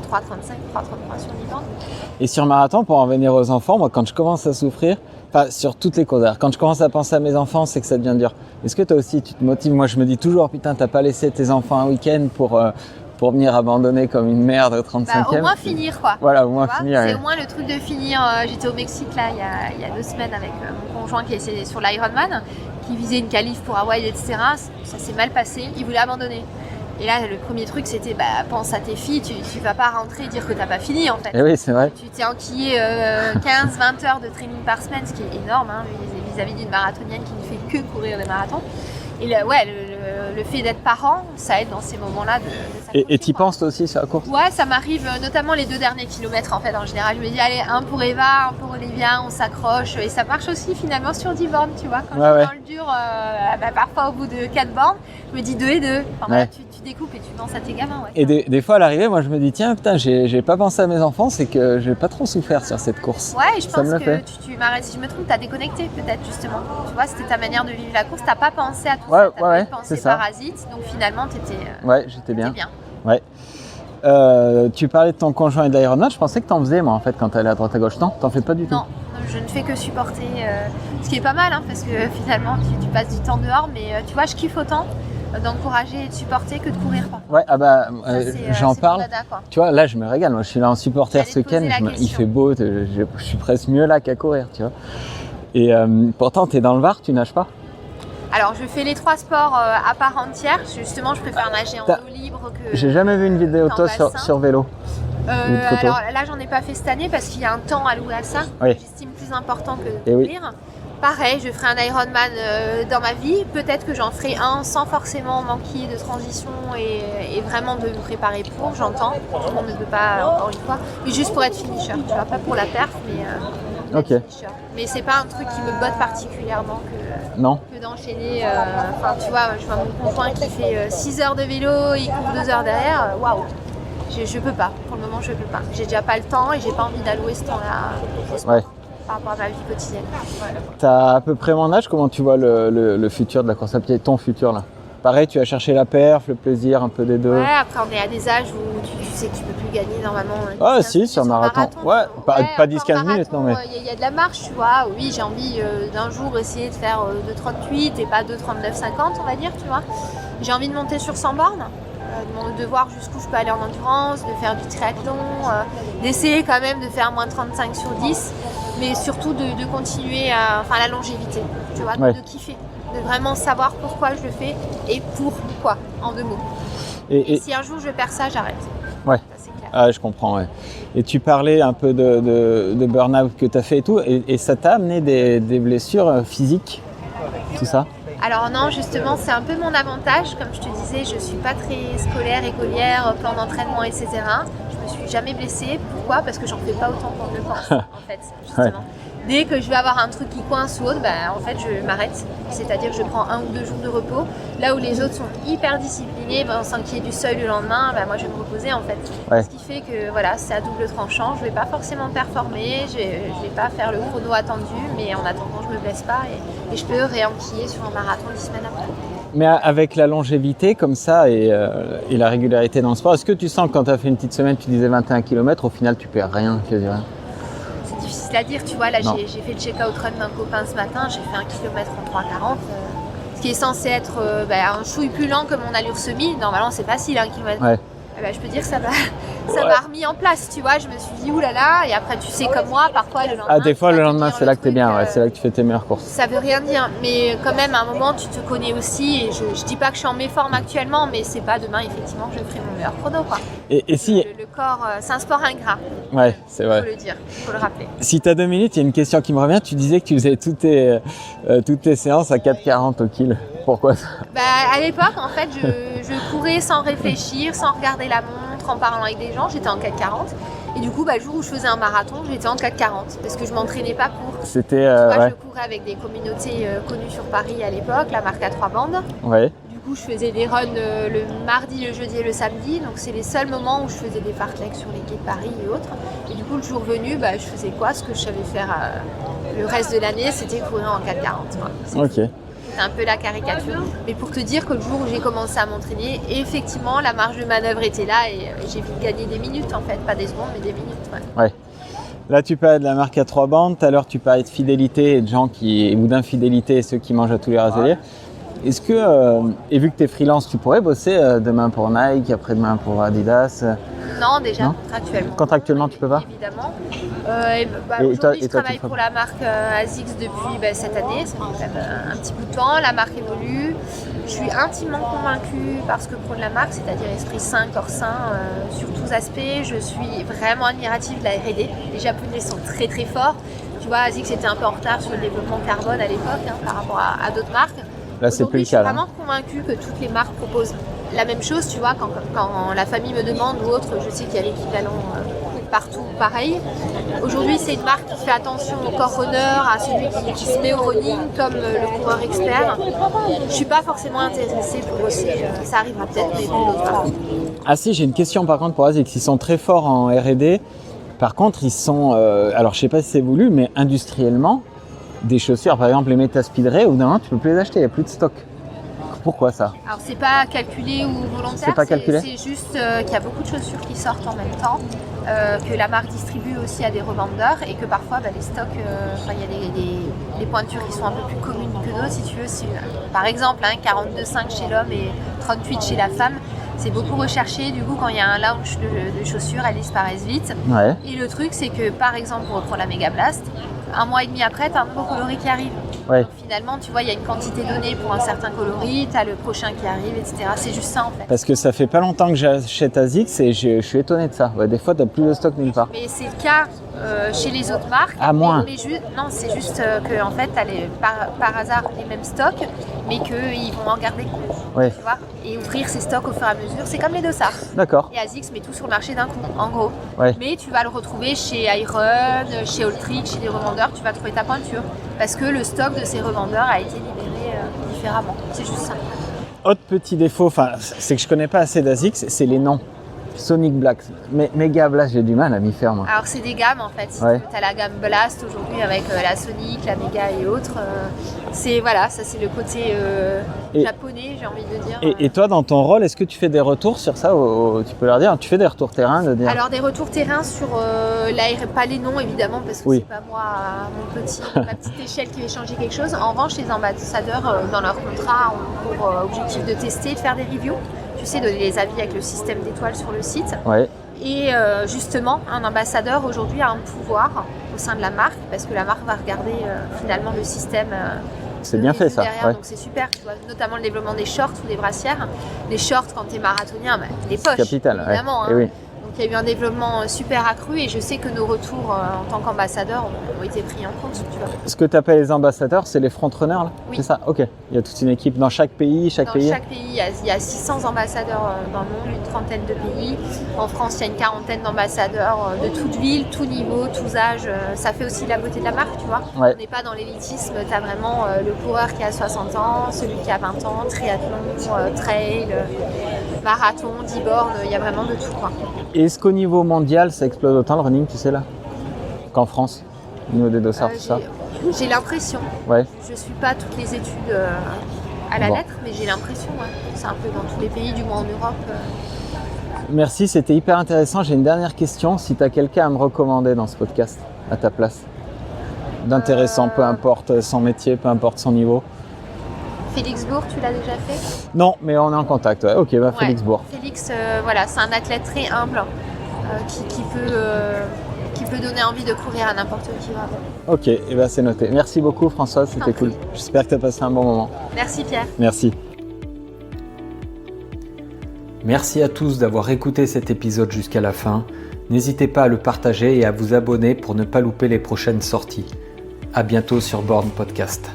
3,33 sur 10 bornes. Et sur marathon, pour en venir aux enfants, moi quand je commence à souffrir, enfin sur toutes les causes, quand je commence à penser à mes enfants, c'est que ça devient dur. Est-ce que toi aussi tu te motives ? Moi je me dis toujours, putain, t'as pas laissé tes enfants un week-end pour venir abandonner comme une merde au 35e. Au moins finir quoi. Voilà, au moins finir. C'est au moins le truc de finir. J'étais au Mexique là il y a 2 semaines avec mon conjoint qui est sur l'Ironman, qui visait une qualif pour Hawaï, etc. Ça s'est mal passé, il voulait abandonner. Et là, le premier truc, c'était pense à tes filles, tu vas pas rentrer et dire que t'as pas fini en fait. Et oui, c'est vrai. Tu t'es enquillé 15-20 heures de training par semaine, ce qui est énorme vis-à-vis d'une marathonienne qui ne fait que courir des marathons. Et le fait d'être parent, ça aide dans ces moments-là de s'accrocher, Et t'y quoi. penses toi aussi sur la course? Ouais, ça m'arrive notamment les 2 derniers kilomètres en fait. En général, je me dis allez, un pour Eva, un pour Olivia, on s'accroche. Et ça marche aussi finalement sur 10 bornes, tu vois. Quand je suis dans le dur, parfois au bout de 4 bornes, je me dis 2 et 2. Enfin, voilà, tu découpes et tu danses à tes gamins. Ouais. Et des fois à l'arrivée, moi je me dis tiens putain, j'ai pas pensé à mes enfants, c'est que j'ai pas trop souffert sur cette course. Ouais, et je Ça pense me l'a que fait. tu m'arrêtes si je me trompe, t'as déconnecté peut-être justement. Tu vois, c'était ta manière de vivre la course, t'as pas pensé à tout Ouais, ça, t'as ouais, pas c'est pensé ça. parasite, donc finalement t'étais Ouais, j'étais bien. bien. Ouais. Tu parlais de ton conjoint et de l'Ironman, je pensais que t'en faisais moi en fait quand t'allais à droite à gauche. Non, t'en fais pas du tout. Non, je ne fais que supporter, ce qui est pas mal hein, parce que finalement tu passes du temps dehors, mais tu vois, je kiffe autant d'encourager et de supporter que de courir parfois. Ouais, ah bah Ça, c'est, j'en c'est parle. mon dada, quoi. Tu vois, là je me régale, moi je suis là en supporter J'allais ce te poser week-end, la il question. fait beau, je suis presque mieux là qu'à courir, tu vois. Et pourtant t'es dans le Var, tu nages pas? Alors je fais les 3 sports à part entière, justement je préfère nager en T'as- eau libre que... J'ai jamais vu une vidéo de en toi bassin. sur vélo. Ou de photos. Alors là j'en ai pas fait cette année parce qu'il y a un temps alloué à ça, Oui. que j'estime plus important que Eh de oui. courir. Pareil, je ferai un Ironman dans ma vie, peut-être que j'en ferai un sans forcément manquer de transition et vraiment de me préparer pour, j'entends, tout le monde ne peut pas encore une fois, mais juste pour être finisher, tu vois, pas pour la perf, mais Ok. être finisher. Mais c'est pas un truc qui me botte particulièrement Non. que d'enchaîner, enfin tu vois, je vois mon conjoint qui fait 6 heures de vélo, il court 2 heures derrière, waouh, je peux pas, pour le moment je peux pas, j'ai déjà pas le temps et j'ai pas envie d'allouer ce temps-là au sport, Ouais. par rapport à ma vie quotidienne. T'as à peu près mon âge, comment tu vois le futur de la course à pied, ton futur là? Pareil, tu vas chercher la perf, le plaisir, un peu des deux. Ouais, après on est à des âges où tu sais que tu peux plus gagner normalement. Ah 10-15 si, minutes sur marathon. Ouais, pas encore 10-15 minutes, non mais. Il y a de la marche, tu vois. Oui, j'ai envie d'un jour essayer de faire 2,38 et pas 2,39,50, on va dire, tu vois. J'ai envie de monter sur 100 bornes, de voir jusqu'où je peux aller en endurance, de faire du triathlon, d'essayer quand même de faire moins 35 sur 10, mais surtout de continuer la longévité, tu vois, Ouais. de kiffer, de vraiment savoir pourquoi je le fais et pourquoi, en 2 mots. Et, Si un jour je perds ça, j'arrête. Ouais. Ça, c'est clair. Ah, je comprends, ouais. Et tu parlais un peu de burn-out que tu as fait et tout, et ça t'a amené des blessures physiques, tout ça? Alors non, justement, c'est un peu mon avantage. Comme je te disais, je suis pas très scolaire, écolière, plan d'entraînement, etc. Je me suis jamais blessée. Pourquoi? Parce que j'en fais pas autant qu'on le pense, en fait, justement. Ouais. Dès que je vais avoir un truc qui coince ou autre, en fait, je m'arrête. C'est-à-dire que je prends 1 ou 2 jours de repos. Là où les autres sont hyper disciplinés, sans qu'il y ait du seuil le lendemain, moi, je vais me reposer, en fait. Ouais. Ce qui fait que, voilà, c'est à double tranchant. Je vais pas forcément performer, je vais pas faire le chrono attendu, mais en attendant, je me blesse pas et je peux réenquiller sur un marathon 10 semaines après. Mais avec la longévité comme ça et la régularité dans le sport, est-ce que tu sens que quand tu as fait une petite semaine, tu disais 21 km, au final tu perds rien, quasi rien? C'est difficile à dire, tu vois, là Non. j'ai fait le check-out run d'un copain ce matin, j'ai fait 1 km en 3,40, ce qui est censé être un chouille plus lent que mon allure semi, normalement c'est facile 1 km. Ouais. Je peux dire que ça m'a remis en place, tu vois, je me suis dit oulala, et après tu sais comme moi, parfois le lendemain... Ah, des fois tu le vas te lendemain, dire c'est là que tu es truc, bien, ouais, c'est là que tu fais tes meilleures courses. Ça veut rien dire, mais quand même à un moment tu te connais aussi, et je dis pas que je suis en méforme actuellement, mais c'est pas demain effectivement je ferai mon meilleur chrono, quoi. Et si... Le corps, c'est un sport ingrat, Ouais, c'est faut vrai. le dire, faut le rappeler. Si tu as 2 minutes, il y a une question qui me revient. Tu disais que tu faisais toutes tes séances à 4,40 au kill. Pourquoi ça? À l'époque, en fait, je courais sans réfléchir, sans regarder la montre, en parlant avec des gens. J'étais en 4,40. Et du coup, le jour où je faisais un marathon, j'étais en 4,40 parce que je m'entraînais pas pour. C'était... Moi, ouais. je courais avec des communautés connues sur Paris à l'époque, la marque à 3 bandes. Ouais. Du coup, je faisais des runs le mardi, le jeudi et le samedi. Donc, c'est les seuls moments où je faisais des fartleks sur les quais de Paris et autres. Et du coup, le jour venu, je faisais quoi? Ce que je savais faire le reste de l'année, c'était courir en 4,40. quoi. Ok. C'est un peu la caricature. Mais pour te dire que le jour où j'ai commencé à m'entraîner, effectivement, la marge de manœuvre était là et j'ai vite gagné des minutes en fait. Pas des secondes, mais des minutes. Ouais. Ouais. Là, tu parlais de la marque à 3 bandes. Tout à l'heure, tu parlais de fidélité et de gens ou d'infidélité et ceux qui mangent à tous les râteliers. Est-ce que, et vu que tu es freelance, tu pourrais bosser demain pour Nike, après-demain pour Adidas? Non, déjà, Non. contractuellement. Contractuellement, tu peux pas? Évidemment. Et Aujourd'hui, toi, je tu travaille ferais- pour la marque ASICS depuis cette année. Ça fait quand même un petit bout de temps. La marque évolue. Je suis intimement convaincue par ce que prône la marque, c'est-à-dire esprit sain, corps sain, sur tous aspects. Je suis vraiment admirative de la R&D. Les Japonais sont très très forts. Tu vois, ASICS était un peu en retard sur le développement carbone à l'époque par rapport à d'autres marques. Là, c'est plus le cas. Je suis vraiment convaincue que toutes les marques proposent la même chose, tu vois, quand la famille me demande ou autre, je sais qu'il y a l'équivalent partout pareil. Aujourd'hui, c'est une marque qui fait attention au corps runner, à celui qui se met au running comme le coureur expert. Je suis pas forcément intéressée pour bosser, ça arrivera peut-être, mais pour d'autres marques. Ah si, j'ai une question par contre pour ASICS. Ils sont très forts en R&D. Par contre, ils sont, alors je sais pas si c'est voulu, mais industriellement, des chaussures, par exemple les Metaspeed Ray, au bout d'un moment, tu peux plus les acheter, il n'y a plus de stock. Pourquoi ça? Alors c'est pas calculé ou volontaire, c'est pas calculé. C'est juste qu'il y a beaucoup de chaussures qui sortent en même temps, que la marque distribue aussi à des revendeurs et que parfois les stocks, il y a des pointures qui sont un peu plus communes que d'autres si tu veux. Par exemple, 42,5 chez l'homme et 38 chez la femme, c'est beaucoup recherché. Du coup, quand il y a un launch de chaussures, elles disparaissent vite. Ouais. Et le truc, c'est que par exemple, pour reprendre la Mega Blast, un mois et demi après, tu as un nouveau coloris qui arrive. Ouais. Donc, finalement, tu vois, il y a une quantité donnée pour un certain coloris, tu as le prochain qui arrive, etc. C'est juste ça en fait. Parce que ça fait pas longtemps que j'achète ASICS et je suis étonné de ça. Ouais, des fois, tu n'as plus de stock nulle part. Mais c'est le cas chez les autres marques. Ah, moins. Non, c'est juste que en fait, tu as par hasard les mêmes stocks, mais qu'ils vont en garder. Ouais. Tu vois, et ouvrir ces stocks au fur et à mesure. C'est comme les Dossard. D'accord. Et ASICS met tout sur le marché d'un coup, en gros. Ouais. Mais tu vas le retrouver chez Iron, chez Alltrick, chez des revendeurs, tu vas trouver ta pointure. Parce que le stock de ces revendeurs a été libéré différemment. C'est juste ça. Autre petit défaut, c'est que je connais pas assez d'ASICS, c'est les noms. Sonic Black, mais Mega Blast, j'ai du mal à m'y faire moi. Alors c'est des gammes en fait. Ouais. Tu as la gamme Blast aujourd'hui avec la Sonic, la Mega et autres. Ça c'est le côté japonais, j'ai envie de dire. Et toi, dans ton rôle, est-ce que tu fais des retours sur ça tu peux leur dire, tu fais des retours terrain de dire... Alors des retours terrain sur pas les noms évidemment parce que c'est pas moi à ma petite échelle qui vais changer quelque chose. En revanche, les ambassadeurs dans leur contrat ont pour objectif de tester et de faire des reviews. Tu sais, donner les avis avec le système d'étoiles sur le site. Ouais. Et justement, un ambassadeur aujourd'hui a un pouvoir au sein de la marque parce que la marque va regarder finalement le système. C'est bien fait ça. Ouais. Donc c'est super, tu vois, notamment le développement des shorts ou des brassières. Les shorts, quand tu es marathonien, les poches, capital, évidemment. Ouais. Et oui. Donc il y a eu un développement super accru et je sais que nos retours en tant qu'ambassadeurs ont été pris en compte. Tu vois. Ce que tu appelles les ambassadeurs, c'est les frontrunners là? Oui. C'est ça? Ok. Il y a toute une équipe dans chaque pays? Dans chaque pays, il y a 600 ambassadeurs dans le monde, une trentaine de pays. En France, il y a une quarantaine d'ambassadeurs de toutes villes, tout niveau, tous âges. Ça fait aussi la beauté de la marque, tu vois. Ouais. On n'est pas dans l'élitisme, tu as vraiment le coureur qui a 60 ans, celui qui a 20 ans, triathlon, trail, marathon, 10 bornes, il y a vraiment de tout, quoi. Est-ce qu'au niveau mondial, ça explose autant le running, tu sais là, qu'en France, au niveau des dossards, tout ça? J'ai l'impression. Ouais. Je suis pas toutes les études à la lettre, mais j'ai l'impression. Ouais. C'est un peu dans tous les pays, du moins en Europe. Merci, c'était hyper intéressant. J'ai une dernière question. Si tu as quelqu'un à me recommander dans ce podcast, à ta place, d'intéressant, peu importe son métier, peu importe son niveau. Félix Bourg, tu l'as déjà fait? Non, mais on est en contact. Ouais. Ok, Félix Bourg. Félix, c'est un athlète très humble qui peut donner envie de courir à n'importe qui. Vraiment. Ok, et c'est noté. Merci beaucoup Françoise, c'était cool. J'espère que tu as passé un bon moment. Merci Pierre. Merci. Merci à tous d'avoir écouté cet épisode jusqu'à la fin. N'hésitez pas à le partager et à vous abonner pour ne pas louper les prochaines sorties. À bientôt sur Born Podcast.